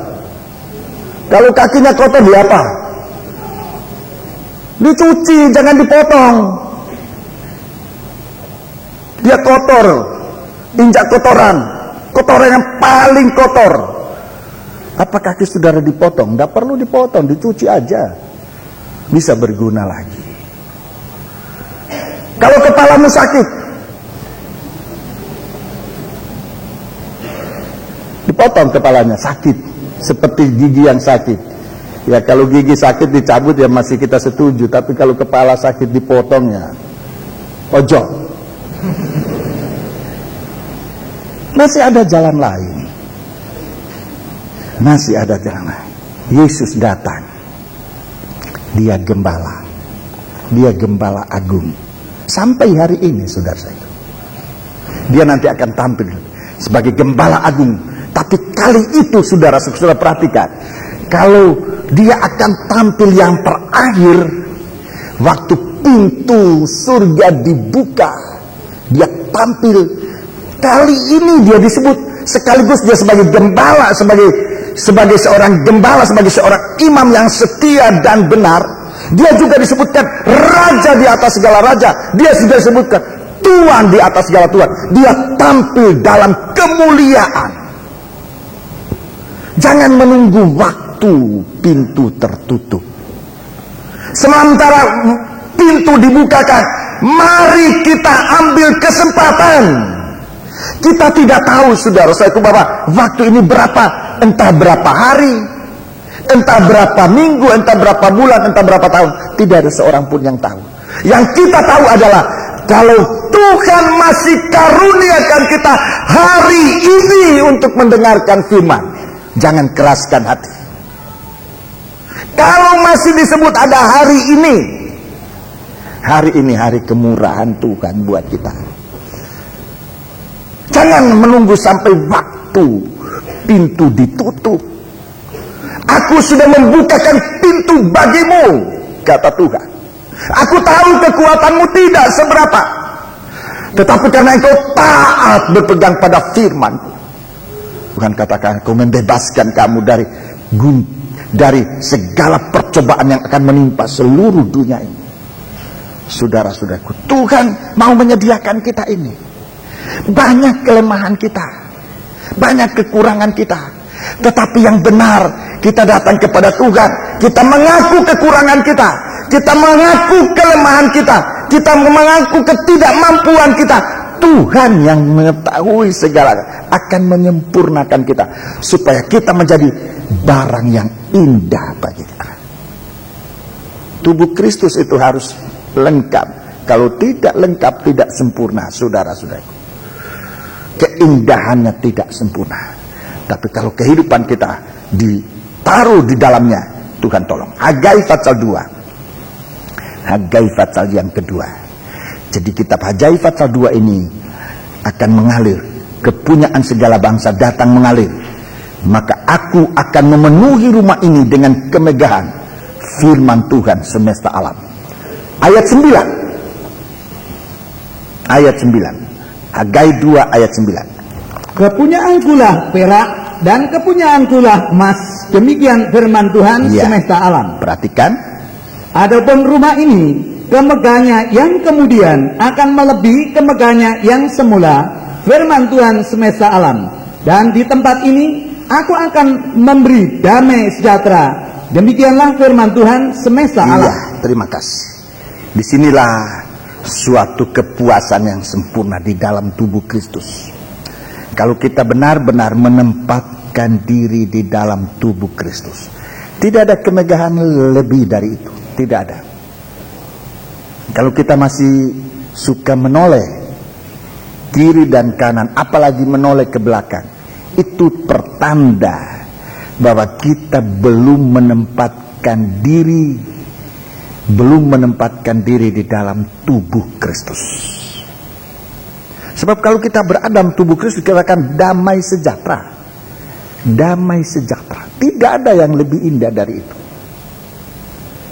Kalau kakinya kotor di apa? Dicuci, jangan dipotong. Dia kotor, injak kotoran yang paling kotor. Apa kaki saudara dipotong? Tidak perlu dipotong, dicuci aja, bisa berguna lagi. Kalau kepalamu sakit, dipotong kepalanya, sakit, seperti gigi yang sakit. Ya kalau gigi sakit dicabut ya masih kita setuju, tapi kalau kepala sakit dipotongnya, ojo. Masih ada jalan lain. Masih ada jalan lain. Yesus datang. Dia gembala. Dia gembala agung. Sampai hari ini, saudara saya. Dia nanti akan tampil sebagai gembala agung. Tapi kali itu, saudara perhatikan. Kalau dia akan tampil yang terakhir, waktu pintu surga dibuka, dia tampil. Kali ini dia disebut sekaligus dia sebagai gembala, sebagai seorang gembala, sebagai seorang imam yang setia dan benar. Dia juga disebutkan raja di atas segala raja. Dia juga disebutkan Tuhan di atas segala Tuhan. Dia tampil dalam kemuliaan. Jangan menunggu waktu pintu tertutup. Sementara pintu dibukakan, mari kita ambil kesempatan. Kita tidak tahu, saudara-saudaraku, bahwa waktu ini berapa, entah berapa hari, entah berapa minggu, entah berapa bulan, entah berapa tahun. Tidak ada seorang pun yang tahu. Yang kita tahu adalah kalau Tuhan masih karuniakan kita hari ini untuk mendengarkan firman, jangan keraskan hati. Kalau masih disebut ada hari ini hari kemurahan Tuhan buat kita. Jangan menunggu sampai waktu pintu ditutup. Aku sudah membukakan pintu bagimu, kata Tuhan. Aku tahu kekuatanmu tidak seberapa, tetapi karena engkau taat berpegang pada firman-Ku, Tuhan katakan, aku membebaskan kamu dari segala percobaan yang akan menimpa seluruh dunia ini. Saudara-saudaraku, Tuhan mau menyediakan kita ini. Banyak kelemahan kita, banyak kekurangan kita, tetapi yang benar, kita datang kepada Tuhan, kita mengaku kekurangan kita, kita mengaku kelemahan kita mengaku ketidakmampuan kita. Tuhan yang mengetahui segala akan menyempurnakan kita, supaya kita menjadi barang yang indah bagi kita. Tubuh Kristus itu harus lengkap. Kalau tidak lengkap, tidak sempurna, saudara-saudaraku. Keindahannya tidak sempurna. Tapi kalau kehidupan kita ditaruh di dalamnya, Tuhan tolong. Hagai pasal 2. Hagai pasal yang kedua. Jadi kitab Hagai pasal 2 ini akan mengalir. Kepunyaan segala bangsa datang mengalir. Maka aku akan memenuhi rumah ini dengan kemegahan firman Tuhan semesta alam. Ayat 9. Ayat 9. Hagai 2 ayat 9. Kepunyaankulah perak dan kepunyaankulah emas. Demikian firman Tuhan semesta alam. Perhatikan. Adapun rumah ini, kemegahannya yang kemudian akan melebihi kemegahannya yang semula. Firman Tuhan semesta alam. Dan di tempat ini aku akan memberi damai sejahtera. Demikianlah firman Tuhan semesta alam. Terima kasih. Disinilah suatu kepuasan yang sempurna di dalam tubuh Kristus. Kalau kita benar-benar menempatkan diri di dalam tubuh Kristus, tidak ada kemegahan lebih dari itu. Tidak ada. Kalau kita masih suka menoleh kiri dan kanan, apalagi menoleh ke belakang, itu pertanda bahwa kita belum menempatkan diri belum menempatkan diri di dalam tubuh Kristus. Sebab kalau kita berada dalam tubuh Kristus, kita akan damai sejahtera. Damai sejahtera. Tidak ada yang lebih indah dari itu.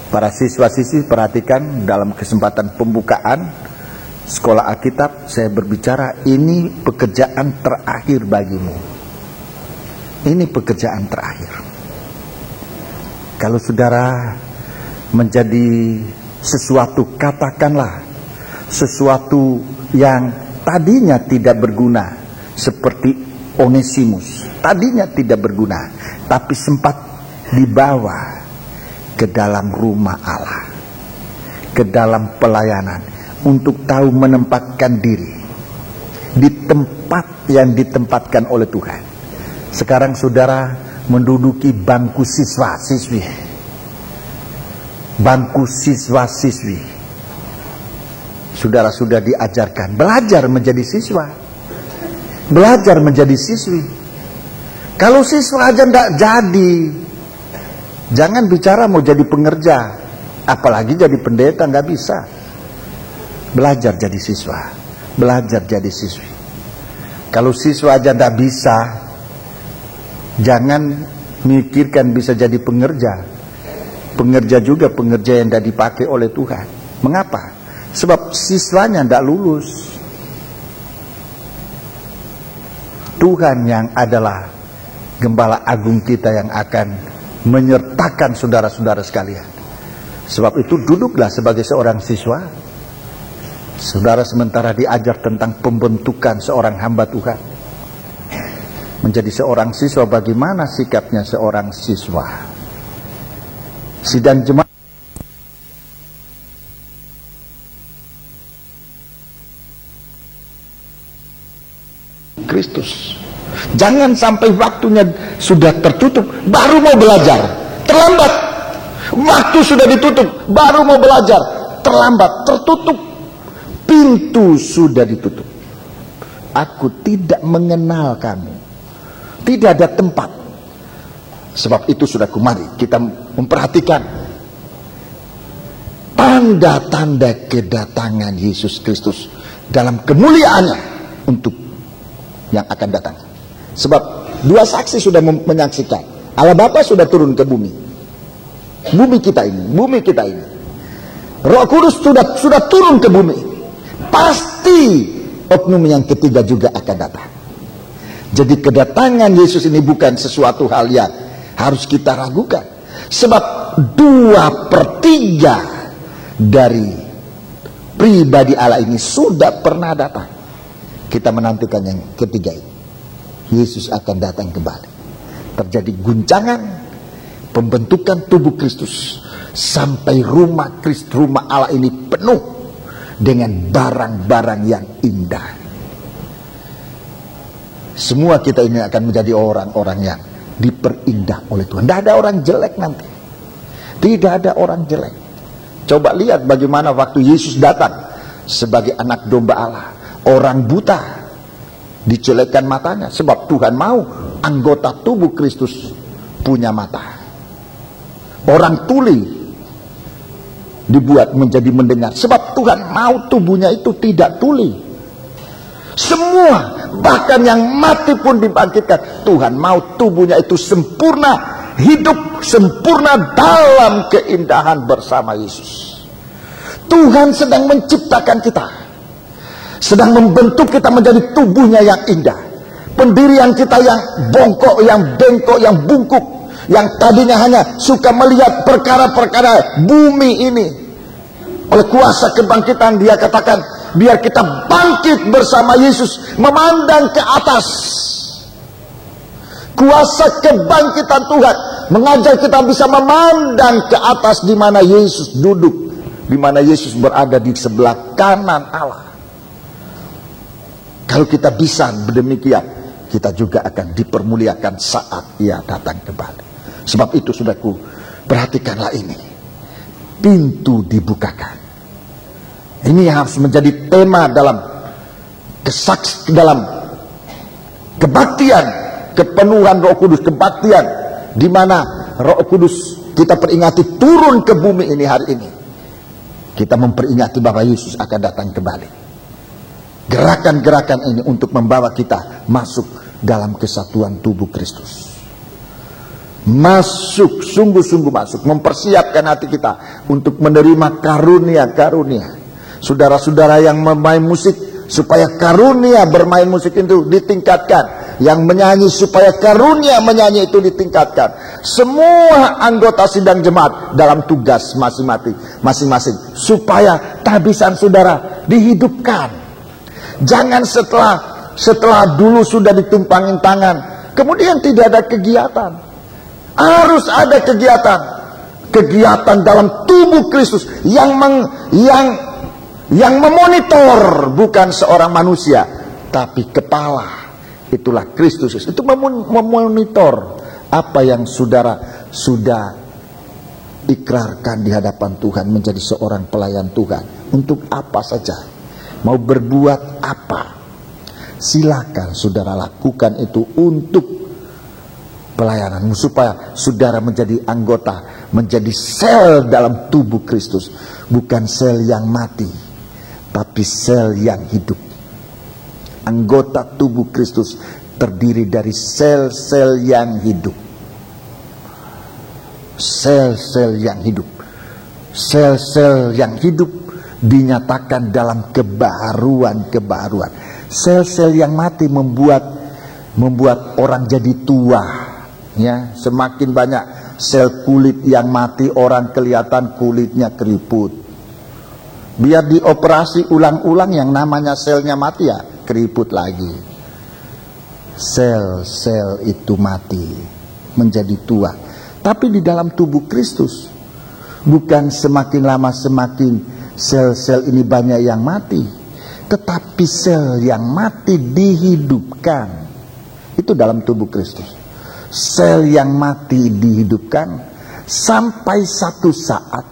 Para siswa-siswi perhatikan, dalam kesempatan pembukaan Sekolah Alkitab saya berbicara, ini pekerjaan terakhir bagimu. Ini pekerjaan terakhir. Kalau saudara menjadi sesuatu, katakanlah sesuatu yang tadinya tidak berguna, seperti Onesimus, tadinya tidak berguna, tapi sempat dibawa ke dalam rumah Allah, ke dalam pelayanan, untuk tahu menempatkan diri di tempat yang ditempatkan oleh Tuhan. Sekarang saudara menduduki bangku siswa-siswi. Bangku siswa-siswi. Saudara sudah diajarkan belajar menjadi siswa, belajar menjadi siswi. Kalau siswa aja tidak jadi, jangan bicara mau jadi pengerja, apalagi jadi pendeta, nggak bisa. Belajar jadi siswa, belajar jadi siswi. Kalau siswa aja tidak bisa, jangan mikirkan bisa jadi pengerja. Pengerja juga pengerja yang tidak dipakai oleh Tuhan. Mengapa? Sebab siswanya tidak lulus. Tuhan yang adalah Gembala Agung kita yang akan menyertakan saudara-saudara sekalian. Sebab itu duduklah sebagai seorang siswa. Saudara sementara diajar tentang pembentukan seorang hamba Tuhan. Menjadi seorang siswa, bagaimana sikapnya seorang siswa. Sidang jemaat Kristus. Jangan sampai waktunya sudah tertutup baru mau belajar. Terlambat. Waktu sudah ditutup baru mau belajar. Terlambat, tertutup. Pintu sudah ditutup. Aku tidak mengenal kamu. Tidak ada tempat. Sebab itu saudaraku, mari kita memperhatikan tanda-tanda kedatangan Yesus Kristus dalam kemuliaannya untuk yang akan datang. Sebab dua saksi sudah menyaksikan. Allah Bapa sudah turun ke bumi. Bumi kita ini. Roh Kudus sudah turun ke bumi. Pasti oknum yang ketiga juga akan datang. Jadi kedatangan Yesus ini bukan sesuatu hal yang harus kita ragukan. Sebab 2/3 dari pribadi Allah ini sudah pernah datang. Kita menantikan yang ketiga ini. Yesus akan datang kembali. Terjadi guncangan pembentukan tubuh Kristus sampai rumah Allah ini penuh dengan barang-barang yang indah. Semua kita ini akan menjadi orang-orang yang diperindah oleh Tuhan. Tidak ada orang jelek nanti. Tidak ada orang jelek. Coba lihat bagaimana waktu Yesus datang sebagai anak domba Allah. Orang buta dijelekkan matanya. Sebab Tuhan mau anggota tubuh Kristus punya mata. Orang tuli dibuat menjadi mendengar. Sebab Tuhan mau tubuhnya itu tidak tuli. Semua, bahkan yang mati pun dibangkitkan. Tuhan mau tubuhnya itu sempurna, hidup sempurna dalam keindahan bersama Yesus. Tuhan sedang menciptakan kita, sedang membentuk kita menjadi tubuhnya yang indah. Pendirian kita yang bongkok, yang bengkok, yang bungkuk, yang tadinya hanya suka melihat perkara-perkara bumi ini, oleh kuasa kebangkitan dia katakan, biar kita bangkit bersama Yesus, memandang ke atas. Kuasa kebangkitan Tuhan mengajar kita bisa memandang ke atas, di mana Yesus duduk, di mana Yesus berada di sebelah kanan Allah. Kalau kita bisa demikian, kita juga akan dipermuliakan saat Ia datang kembali. Sebab itu saudaraku, perhatikanlah ini. Pintu dibukakan. Ini harus menjadi tema dalam dalam kebaktian, kepenuhan Roh Kudus, kebaktian di mana Roh Kudus kita peringati turun ke bumi ini hari ini. kita memperingati bahwa Yesus akan datang kembali. Gerakan-gerakan ini untuk membawa kita masuk dalam kesatuan tubuh Kristus. Masuk, sungguh-sungguh masuk, mempersiapkan hati kita untuk menerima karunia-karunia. Saudara-saudara yang bermain musik, supaya karunia bermain musik itu ditingkatkan. Yang menyanyi, supaya karunia menyanyi itu ditingkatkan. Semua anggota sidang jemaat dalam tugas masing-masing, supaya tabisan saudara dihidupkan. Jangan setelah dulu sudah ditumpangin tangan, kemudian tidak ada kegiatan. Harus ada kegiatan dalam tubuh Kristus yang memonitor, bukan seorang manusia, tapi kepala. Itulah Kristus. Itu memonitor apa yang saudara sudah ikrarkan di hadapan Tuhan, menjadi seorang pelayan Tuhan. Untuk apa saja, mau berbuat apa, silakan saudara lakukan itu untuk pelayanan, supaya saudara menjadi anggota, menjadi sel dalam tubuh Kristus. Bukan sel yang mati, tapi sel yang hidup. Anggota tubuh Kristus terdiri dari sel-sel yang hidup. Sel-sel yang hidup. Sel-sel yang hidup dinyatakan dalam kebaharuan. Sel-sel yang mati membuat orang jadi tua. Ya, semakin banyak sel kulit yang mati, orang kelihatan kulitnya keriput. Biar dioperasi ulang-ulang, yang namanya selnya mati ya keriput lagi. Sel-sel itu mati, menjadi tua. Tapi di dalam tubuh Kristus, bukan semakin lama semakin sel-sel ini banyak yang mati, tetapi sel yang mati dihidupkan. Itu dalam tubuh Kristus. Sel yang mati dihidupkan sampai satu saat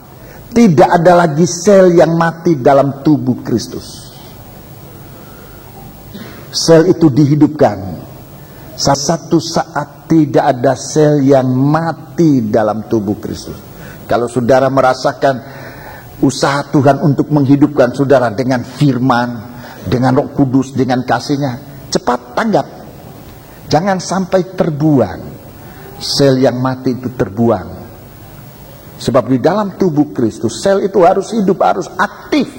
tidak ada lagi sel yang mati dalam tubuh Kristus. Sel itu dihidupkan. Satu saat tidak ada sel yang mati dalam tubuh Kristus. Kalau saudara merasakan usaha Tuhan untuk menghidupkan saudara dengan firman, dengan Roh Kudus, dengan kasih-Nya, cepat tanggap. Jangan sampai terbuang. Sel yang mati itu terbuang. Sebab di dalam tubuh Kristus, sel itu harus hidup, harus aktif.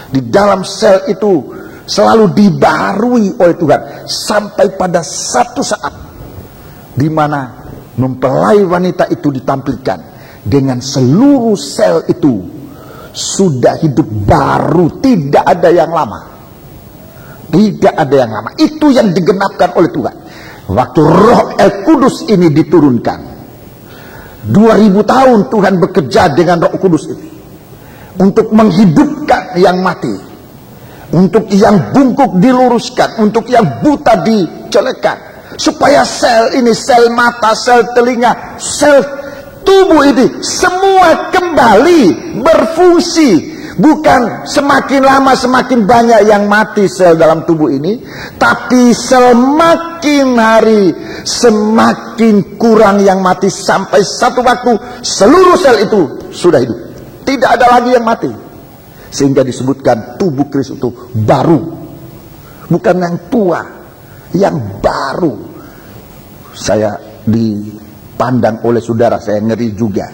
Di dalam sel itu selalu dibaharui oleh Tuhan, sampai pada satu saat di mana mempelai wanita itu ditampilkan dengan seluruh sel itu sudah hidup baru, tidak ada yang lama. Tidak ada yang lama. Itu yang digenapkan oleh Tuhan. Waktu Roh Kudus ini diturunkan, 2000 tahun Tuhan bekerja dengan Roh Kudus ini untuk menghidupkan yang mati, untuk yang bungkuk diluruskan, untuk yang buta dijelekkan, supaya sel ini, sel mata, sel telinga, sel tubuh ini semua kembali berfungsi. Bukan semakin lama semakin banyak yang mati sel dalam tubuh ini, tapi semakin hari semakin kurang yang mati, sampai satu waktu seluruh sel itu sudah hidup, tidak ada lagi yang mati. Sehingga disebutkan tubuh Kristus itu baru, bukan yang tua, yang baru. Saya dipandang oleh saudara, saya ngeri juga.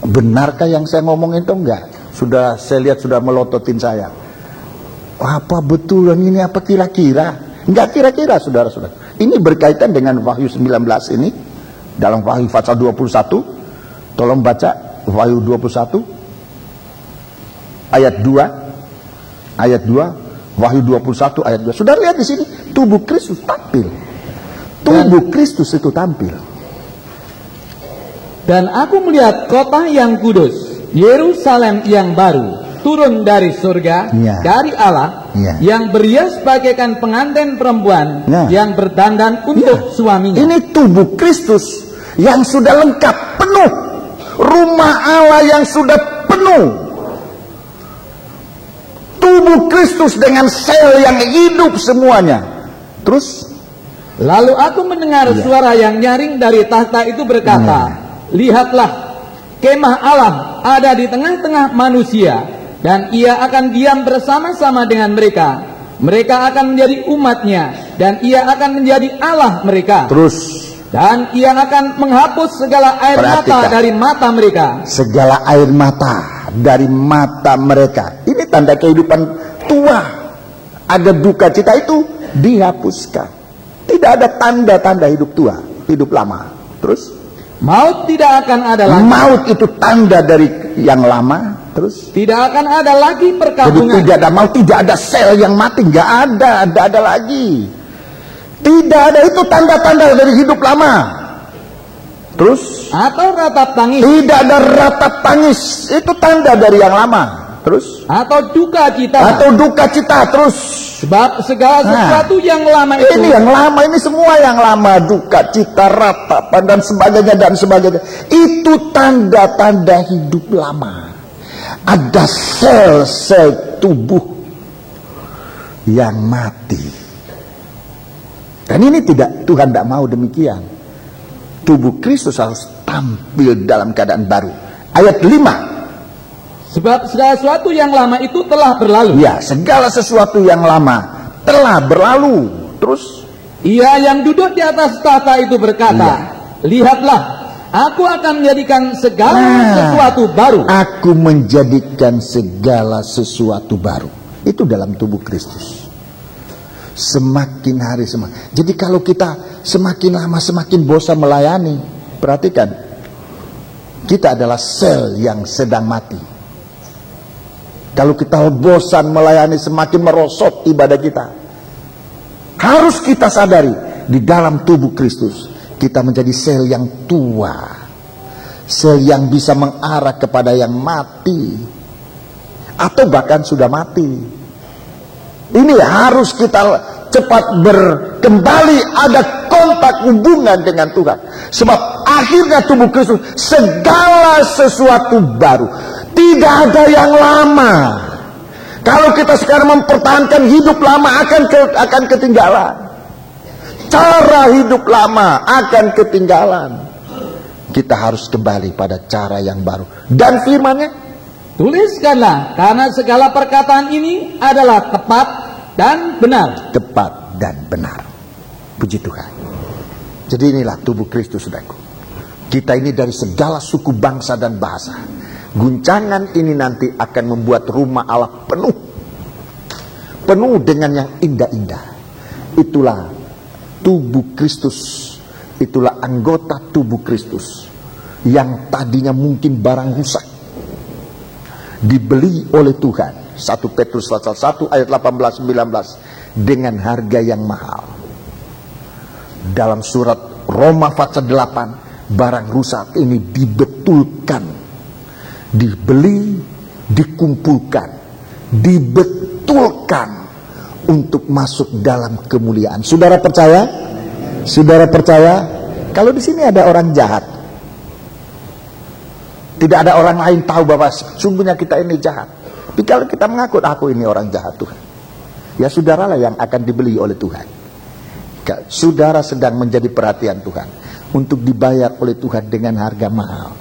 Benarkah yang saya ngomong itu? Enggak. Sudah saya lihat sudah melototin saya. Apa betul yang ini, apa kira-kira? Enggak kira-kira, saudara-saudara. Ini berkaitan dengan Wahyu 19 ini. Dalam Wahyu pasal 21. Tolong baca Wahyu 21 ayat 2. Ayat 2, Wahyu 21 ayat 2. Saudara lihat di sini, tubuh Kristus tampil. Tubuh Kristus itu tampil. Dan aku melihat kota yang kudus, Yerusalem yang baru, turun dari surga, dari Allah, yang berhias bagaikan pengantin perempuan, yang berdandan untuk suaminya. Ini tubuh Kristus yang sudah lengkap, penuh. Rumah Allah yang sudah penuh. Tubuh Kristus dengan sel yang hidup semuanya. Terus, lalu aku mendengar suara yang nyaring dari tahta itu berkata, lihatlah, kemah Allah ada di tengah-tengah manusia, dan ia akan diam bersama-sama dengan mereka. Mereka akan menjadi umatnya, dan ia akan menjadi Allah mereka. Terus. Dan ia akan menghapus segala air mata dari mata mereka. Segala air mata dari mata mereka. Ini tanda kehidupan tua. Ada duka cita itu dihapuskan. Tidak ada tanda-tanda hidup tua, hidup lama. Terus? Maut tidak akan ada lagi. Maut itu tanda dari yang lama. Terus? Tidak akan ada lagi perkabungan. Jadi tidak ada maut, tidak ada sel yang mati. Nggak ada lagi. Tidak ada, itu tanda-tanda dari hidup lama. Terus? Atau ratap tangis. Tidak ada ratap tangis. Itu tanda dari yang lama. Terus? Atau duka cita. Atau duka cita. Terus? Sebab segala sesuatu yang lama itu. Ini yang lama, ini semua yang lama. Duka cita, ratapan dan sebagainya. Itu tanda-tanda hidup lama. Ada sel-sel tubuh yang mati. Dan ini Tuhan tidak mau demikian. Tubuh Kristus harus tampil dalam keadaan baru. Ayat 5. Sebab segala sesuatu yang lama itu telah berlalu. Ya, segala sesuatu yang lama telah berlalu. Terus? Ia yang duduk di atas tahta itu berkata, lihatlah, aku akan menjadikan segala sesuatu baru. Aku menjadikan segala sesuatu baru. Itu dalam tubuh Kristus. Semakin hari semakin. Jadi kalau kita semakin lama semakin bosan melayani, perhatikan, kita adalah sel yang sedang mati. Kalau kita bosan melayani, semakin merosot ibadah kita. Harus kita sadari, di dalam tubuh Kristus kita menjadi sel yang tua, sel yang bisa mengarah kepada yang mati, atau bahkan sudah mati. Ini harus kita cepat kembali ada kontak hubungan dengan Tuhan. Sebab akhirnya tubuh Kristus segala sesuatu baru. Tidak ada yang lama. Kalau kita sekarang mempertahankan hidup lama akan ketinggalan. Cara hidup lama akan ketinggalan. Kita harus kembali pada cara yang baru. Dan firman-Nya, tuliskanlah, karena segala perkataan ini adalah tepat dan benar. Tepat dan benar. Puji Tuhan. Jadi inilah tubuh Kristus, saudaraku. Kita ini dari segala suku, bangsa dan bahasa. Guncangan ini nanti akan membuat rumah Allah penuh. Penuh dengan yang indah-indah. Itulah tubuh Kristus. Itulah anggota tubuh Kristus. Yang tadinya mungkin barang rusak, dibeli oleh Tuhan. 1 Petrus pasal 1 ayat 18-19 dengan harga yang mahal. Dalam surat Roma pasal 8, barang rusak ini dibetulkan, dibeli, dikumpulkan, dibetulkan untuk masuk dalam kemuliaan. Saudara percaya? Saudara percaya? Kalau di sini ada orang jahat, tidak ada orang lain tahu bahwa sungguhnya kita ini jahat. Tapi kalau kita mengaku, aku ini orang jahat Tuhan, ya saudaralah yang akan dibeli oleh Tuhan. Saudara sedang menjadi perhatian Tuhan untuk dibayar oleh Tuhan dengan harga mahal.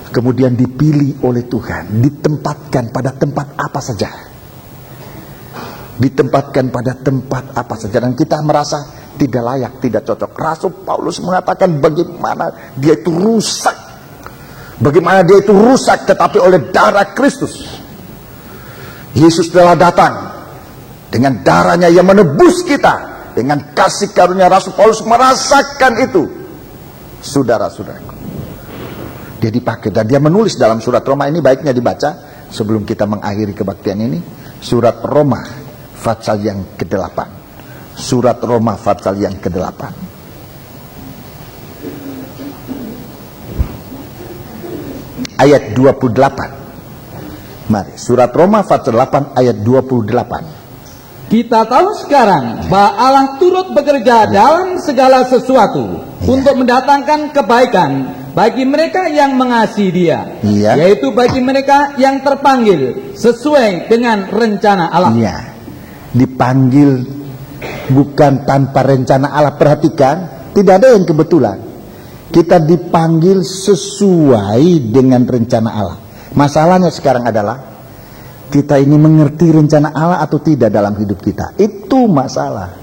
Kemudian dipilih oleh Tuhan, ditempatkan pada tempat apa saja. Ditempatkan pada tempat apa saja. Dan kita merasa tidak layak, tidak cocok. Rasul Paulus mengatakan bagaimana dia itu rusak. Bagaimana dia itu rusak, tetapi oleh darah Kristus. Yesus telah datang dengan darahnya yang menebus kita. Dengan kasih karunia Rasul Paulus merasakan itu. Saudara-saudaraku, dia dipakai dan dia menulis dalam surat Roma ini. Baiknya dibaca sebelum kita mengakhiri kebaktian ini. Surat Roma pasal yang ke-8. Surat Roma pasal yang ke-8. Ayat 28. Mari, surat Roma pasal 8 ayat 28. Kita tahu sekarang bahwa Allah turut bekerja dalam segala sesuatu untuk mendatangkan kebaikan bagi mereka yang mengasihi Dia, yaitu bagi mereka yang terpanggil sesuai dengan rencana Allah. Iya. Dipanggil bukan tanpa rencana Allah. Perhatikan, tidak ada yang kebetulan. Kita dipanggil sesuai dengan rencana Allah. Masalahnya sekarang adalah kita ini mengerti rencana Allah atau tidak dalam hidup kita. Itu masalah.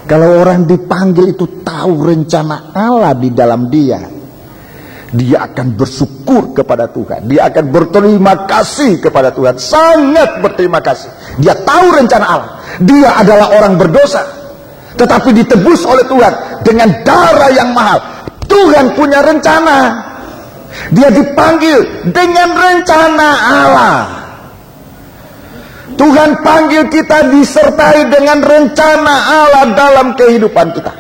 Kalau orang dipanggil itu tahu rencana Allah di dalam dia akan bersyukur kepada Tuhan. Dia akan berterima kasih kepada Tuhan. Sangat berterima kasih. Dia tahu rencana Allah. Dia adalah orang berdosa, tetapi ditebus oleh Tuhan dengan darah yang mahal. Tuhan punya rencana. Dia dipanggil dengan rencana Allah. Tuhan panggil kita disertai dengan rencana Allah dalam kehidupan kita.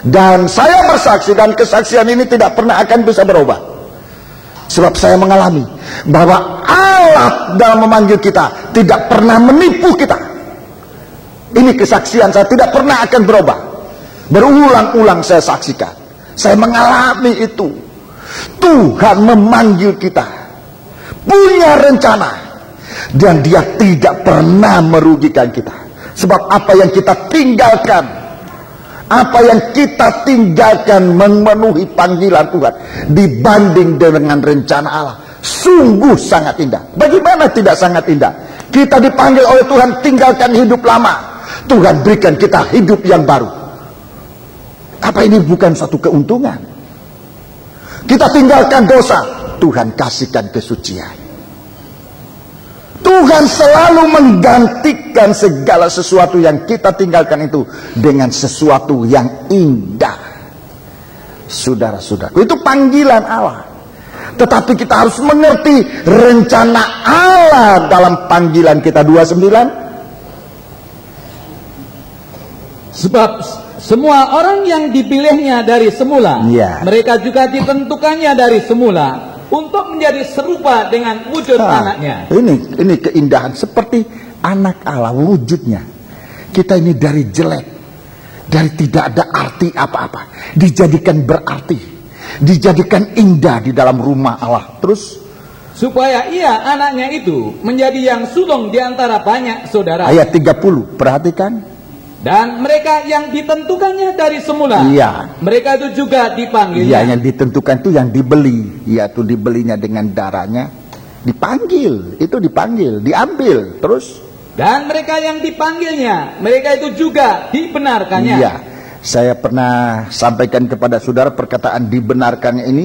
Dan saya bersaksi, dan kesaksian ini tidak pernah akan bisa berubah. Sebab saya mengalami bahwa Allah dalam memanggil kita tidak pernah menipu kita. Ini kesaksian saya, tidak pernah akan berubah. Berulang-ulang saya saksikan. Saya mengalami itu. Tuhan memanggil kita, punya rencana, dan dia tidak pernah merugikan kita. Sebab apa yang kita tinggalkan, memenuhi panggilan Tuhan dibanding dengan rencana Allah, sungguh sangat indah. Bagaimana tidak sangat indah? Kita dipanggil oleh Tuhan tinggalkan hidup lama, Tuhan berikan kita hidup yang baru. Apa ini bukan satu keuntungan? Kita tinggalkan dosa, Tuhan kasihkan kesucian. Tuhan selalu menggantikan segala sesuatu yang kita tinggalkan itu dengan sesuatu yang indah. Saudara-saudara, itu panggilan Allah. Tetapi kita harus mengerti rencana Allah dalam panggilan kita. 29. Sebab semua orang yang dipilihnya dari semula, mereka juga ditentukannya dari semula untuk menjadi serupa dengan wujud anaknya. Ini keindahan seperti anak Allah wujudnya. Kita ini dari jelek, dari tidak ada arti apa-apa, dijadikan berarti, dijadikan indah di dalam rumah Allah. Terus supaya ia anaknya itu menjadi yang sulung di antara banyak saudara. Ayat 30, perhatikan. Dan mereka yang ditentukannya dari semula, mereka itu juga dipanggil. Yang ditentukan itu yang dibeli, yaitu dibelinya dengan darahnya. Dipanggil, itu dipanggil, diambil, terus. Dan mereka yang dipanggilnya, mereka itu juga dibenarkannya. Iya, saya pernah sampaikan kepada saudara perkataan dibenarkannya ini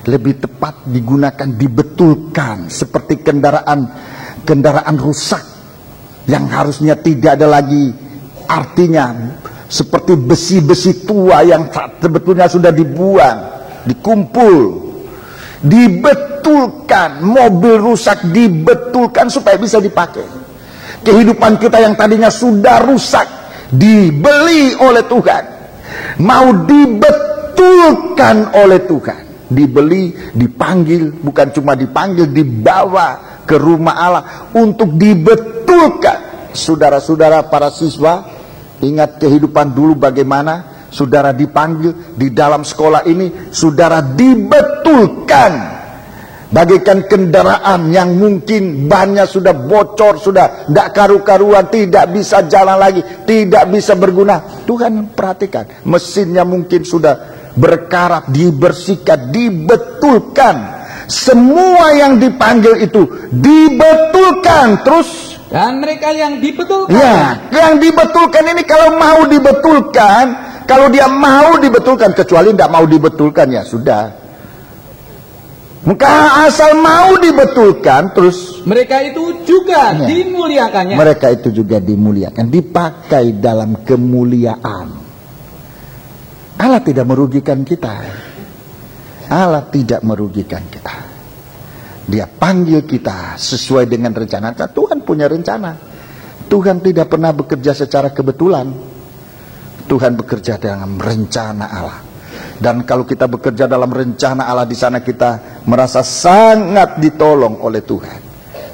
lebih tepat digunakan dibetulkan, seperti kendaraan rusak yang harusnya tidak ada lagi. Artinya seperti besi-besi tua yang sebetulnya sudah dibuang, dikumpul, dibetulkan. Mobil rusak dibetulkan supaya bisa dipakai. Kehidupan kita yang tadinya sudah rusak dibeli oleh Tuhan, mau dibetulkan oleh Tuhan. Dibeli, dipanggil, bukan cuma dipanggil, dibawa ke rumah Allah untuk dibetulkan. Saudara-saudara para siswa, ingat kehidupan dulu bagaimana saudara dipanggil di dalam sekolah ini, saudara dibetulkan bagaikan kendaraan yang mungkin bannya sudah bocor, sudah tidak karu-karuan, tidak bisa jalan lagi, tidak bisa berguna. Tuhan perhatikan, mesinnya mungkin sudah berkarat, dibersihkan, dibetulkan. Semua yang dipanggil itu dibetulkan. Terus dan mereka yang dibetulkan, yang dibetulkan ini kalau mau dibetulkan, kalau dia mau dibetulkan, kecuali tidak mau dibetulkan ya sudah. Maka asal mau dibetulkan, terus mereka itu juga dimuliakannya. Mereka itu juga dimuliakan, dipakai dalam kemuliaan. Allah tidak merugikan kita. Allah tidak merugikan kita. Dia panggil kita sesuai dengan rencana. Tuhan punya rencana. Tuhan tidak pernah bekerja secara kebetulan. Tuhan bekerja dalam rencana Allah. Dan kalau kita bekerja dalam rencana Allah, di sana kita merasa sangat ditolong oleh Tuhan.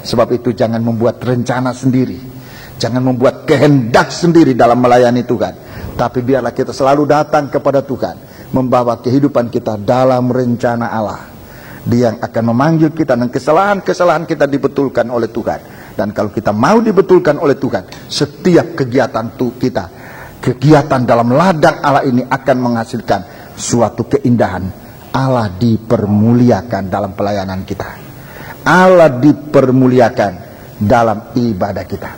Sebab itu jangan membuat rencana sendiri. Jangan membuat kehendak sendiri dalam melayani Tuhan. Tapi biarlah kita selalu datang kepada Tuhan, membawa kehidupan kita dalam rencana Allah. Dia yang akan memanggil kita, dan kesalahan-kesalahan kita dibetulkan oleh Tuhan. Dan kalau kita mau dibetulkan oleh Tuhan, setiap kegiatan kita, kegiatan dalam ladang Allah ini akan menghasilkan suatu keindahan. Allah dipermuliakan dalam pelayanan kita. Allah dipermuliakan dalam ibadah kita.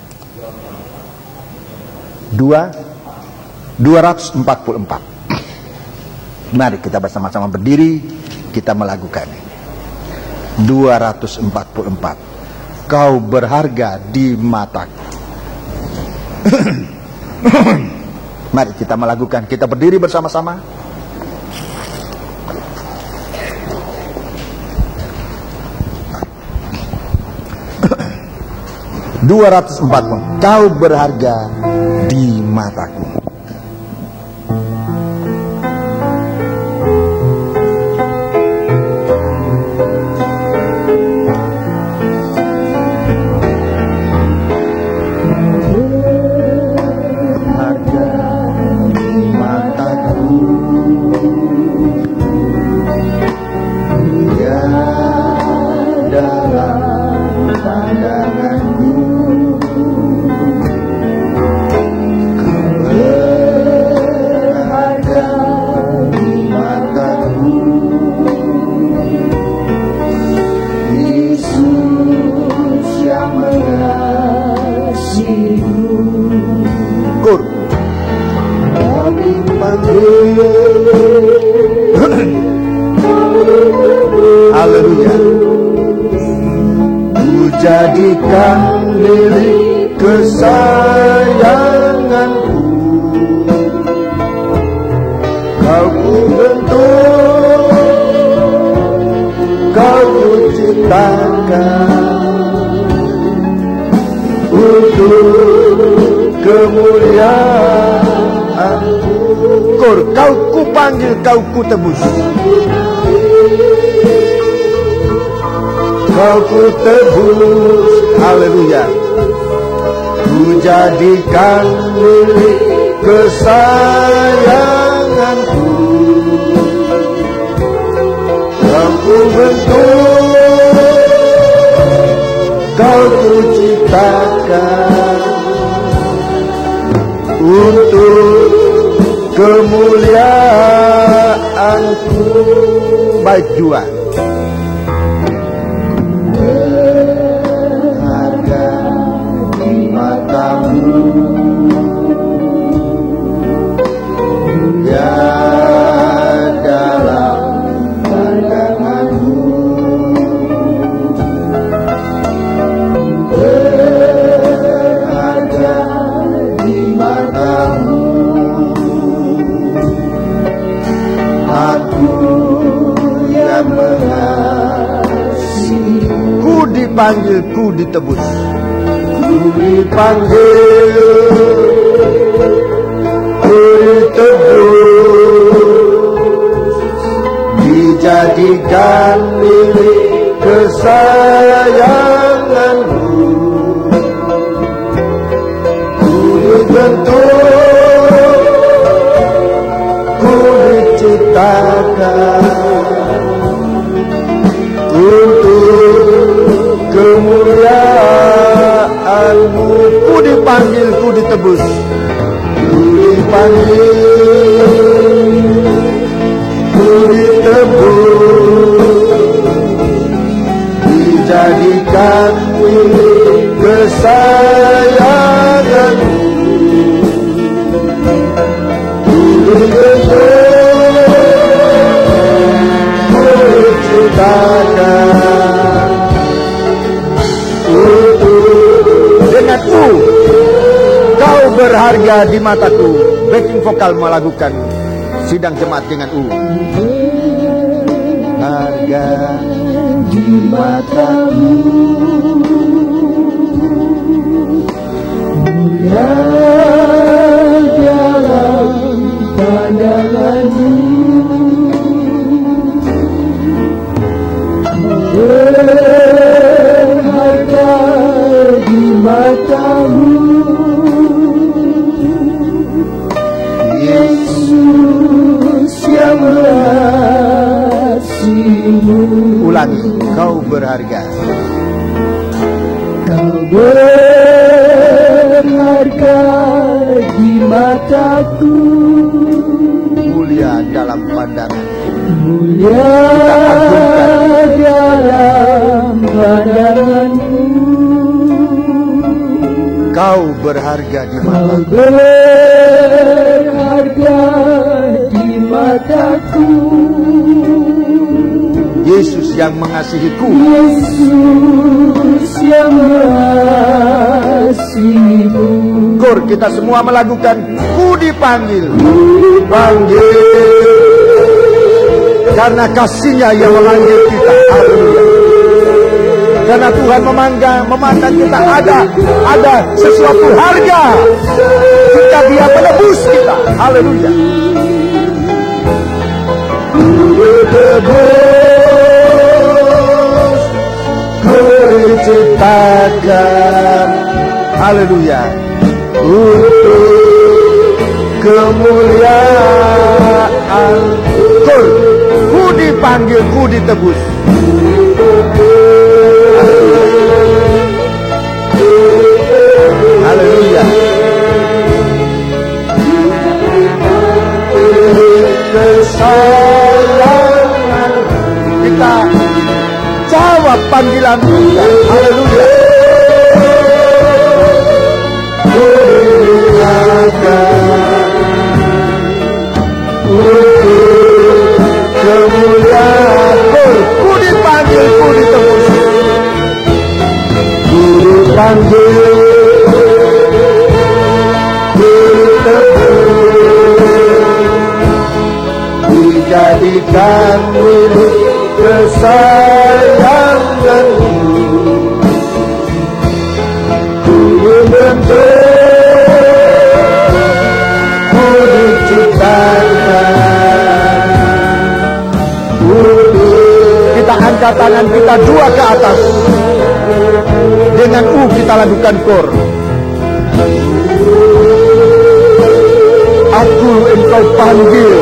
244. Mari kita bersama-sama berdiri, kita melakukan ini. 244. Kau berharga di mataku. Mari kita melakukan, kita berdiri bersama-sama. Kau berharga di mataku. Haleluya. Ku jadikan milik kesayanganku, kau ku bentuk, kau ku ciptakan untuk kemuliaanku. Kau ku panggil, kau ku tebus, kau ku tebus. Haleluya. Ku jadikan milik kesayanganku, kau ku bentuk, kau ku ciptakan untuk kemuliaanku. Baik jua. Berharga di matamu, ya dalam pandanganmu. Berharga di matamu, aku yang mengasihi. Ku dipanggil, ku ditebus, ku dipanggil, ku ditebus, dijadikan milik kesayanganmu. Ku dibentuk, ku diciptakan untuk kemuliaanmu. Ku dipanggil, ku ditebus, ku dipanggil, ku ditebus, dijadikan milik kesayanganmu. Ku dibentuk, ku diciptakan untuk. Dengan kau berharga di mataku. Backing vokal melakukan sidang jemaat dengan harga di matamu, mulia dalam pandanganmu. Berharga di matamu, Yesus yang mengasihimu. Ulangi, kau berharga, kau berharga di mataku, mulia dalam pandangan. Mulia dalam pandangan-Mu. Kau berharga di Kau mataku. berharga di mataku. Yesus yang mengasihiku. Yesus yang mengasihimu. Kor, kita semua melakukan ku dipanggil. Panggil. Karena kasih-Nya yang memanggil kita. Haleluya. Karena Tuhan memandang kita ada sesuatu harga jika Dia menebus kita. Haleluya. Diciptakan, haleluya, untuk kemuliaan. Ku dipanggil, ku ditebus. Haleluya. Kesayangan kita, jawab panggilan Tuhan. Haleluya. Kemuliaan, ku dipanggil, ku ditebus. Ku dipanggil, ku ditebus. Dijadikan milik kesayangan-Mu. Ku dibentuk, ku diciptakan. Kita angkat tangan kita dua ke atas. Dengan kita lakukan kor. Aku Engkau panggil.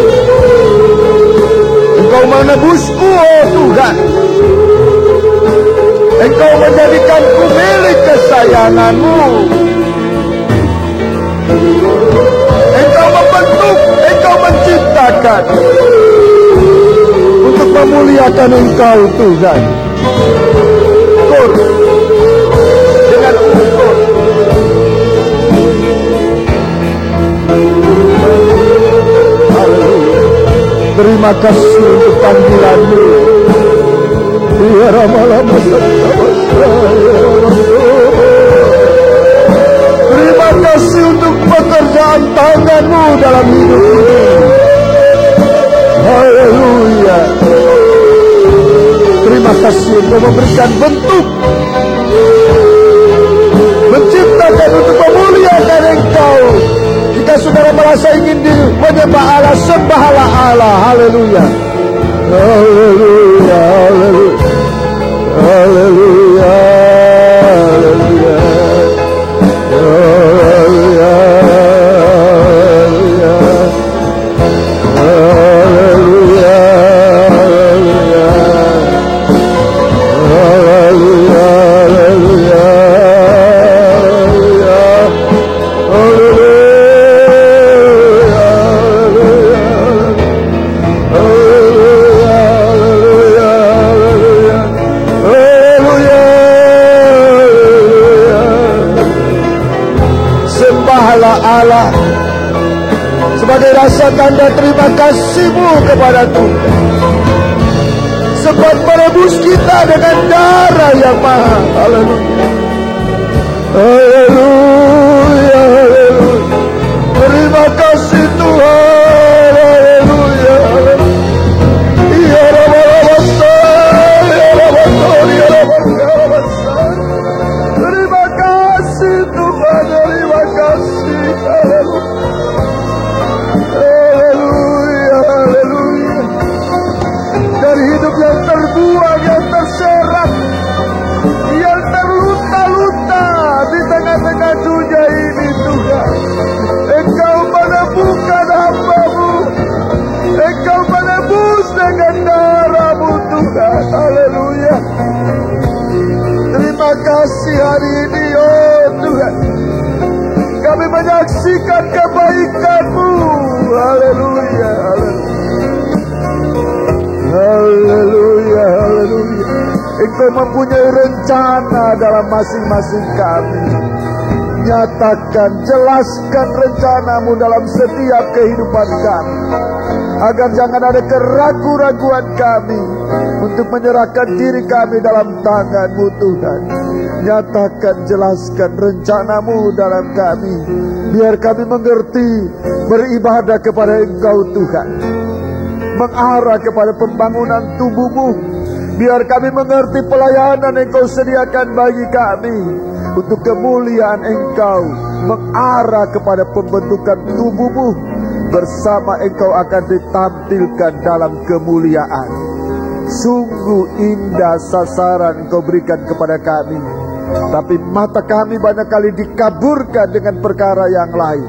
Engkau menebusku, oh Tuhan. Engkau menjadikanku milik kesayangan-Mu. Engkau membentuk, Engkau menciptakan untuk memuliakan Engkau, Tuhan. Kor dengan ukur. Haleluya. Terima kasih untuk panggilan-Mu. Ya lama-lama terima kasih untuk pekerjaan tangan-Mu dalam hidup ini. Haleluya. Terima kasih untuk memberikan bentuk, menciptakan untuk memuliakan Engkau. Jika saudara merasa ingin menyembah Allah, sembahlah Allah. Haleluya. Haleluya. Haleluya. Haleluya. Haleluya. Haleluya. Allah sebagai rasa tanda terima kasih-Mu kepada Tuhan, sebab menebus kita dengan darah yang mahal. Haleluya. Haleluya. Haleluya. Terima kasih Tuhan. Haleluya. Ya Rabbal terima kasih Tuhan. Terima kasih. Haleluya. Haleluya. Dari hidup yang terbuang, yang terserak, yang terluka-luka di tengah-tengah dunia ini, Tuhan, Engkau menemukan hamba-Mu, Engkau menebus dengan darah-Mu, Tuhan. Haleluya. Terima kasih hari ini, oh Tuhan, kami menyaksikan kebaikan-Mu. Haleluya. Haleluya. Haleluya, haleluya. Engkau mempunyai rencana dalam masing-masing kami. Nyatakan, jelaskan rencanamu dalam setiap kehidupan kami, agar jangan ada keraguan-raguan kami untuk menyerahkan diri kami dalam tangan-Mu Tuhan. Nyatakan, jelaskan rencanamu dalam kami, biar kami mengerti beribadah kepada Engkau Tuhan, mengarah kepada pembangunan tubuh-Mu. Biar kami mengerti pelayanan Engkau sediakan bagi kami untuk kemuliaan Engkau, mengarah kepada pembentukan tubuh-Mu. Bersama Engkau akan ditampilkan dalam kemuliaan. Sungguh indah sasaran Engkau berikan kepada kami, tapi mata kami banyak kali dikaburkan dengan perkara yang lain.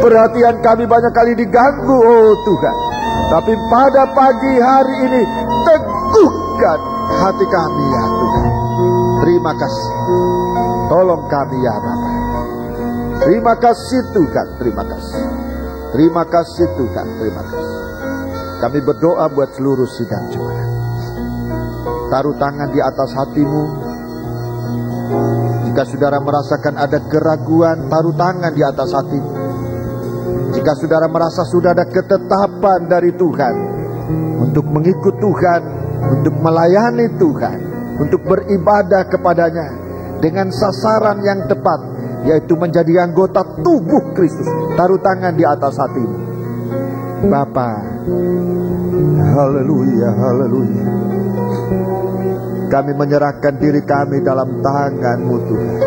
Perhatian kami banyak kali diganggu, oh Tuhan. Tapi pada pagi hari ini, teguhkan hati kami ya Tuhan. Terima kasih. Tolong kami ya Bapa. Terima kasih Tuhan, terima kasih. Terima kasih Tuhan, terima kasih. Kami berdoa buat seluruh sidang jemaat. Taruh tangan di atas hatimu. Jika saudara merasakan ada keraguan, taruh tangan di atas hatimu. Jika saudara merasa sudah ada ketetapan dari Tuhan untuk mengikut Tuhan, untuk melayani Tuhan, untuk beribadah kepadanya dengan sasaran yang tepat, yaitu menjadi anggota tubuh Kristus, taruh tangan di atas hatimu. Bapa, haleluya, haleluya. Kami menyerahkan diri kami dalam tangan-Mu Tuhan.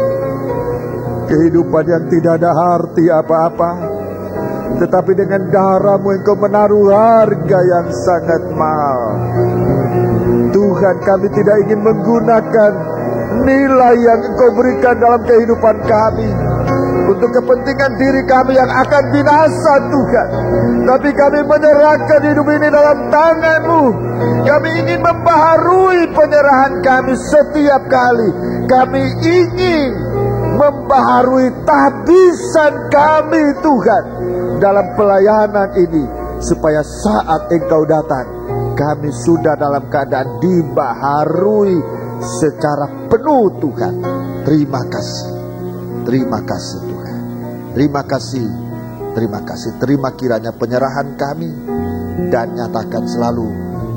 Kehidupan yang tidak ada arti apa-apa, tetapi dengan darah-Mu Engkau menaruh harga yang sangat mahal. Tuhan, kami tidak ingin menggunakan nilai yang Engkau berikan dalam kehidupan kami untuk kepentingan diri kami yang akan binasa Tuhan. Tapi kami menyerahkan hidup ini dalam tangan-Mu. Kami ingin membaharui penyerahan kami setiap kali. Kami ingin membaharui tahbisan kami Tuhan dalam pelayanan ini, supaya saat Engkau datang, kami sudah dalam keadaan dibaharui secara penuh Tuhan. Terima kasih. Terima kasih Tuhan. Terima kasih. Terima kasih. Terima kiranya penyerahan kami, dan nyatakan selalu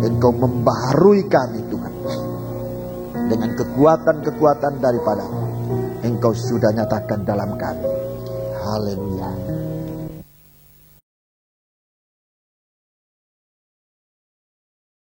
Engkau membaharui kami Tuhan dengan kekuatan-kekuatan daripada Engkau sudah nyatakan dalam kami. Haleluya.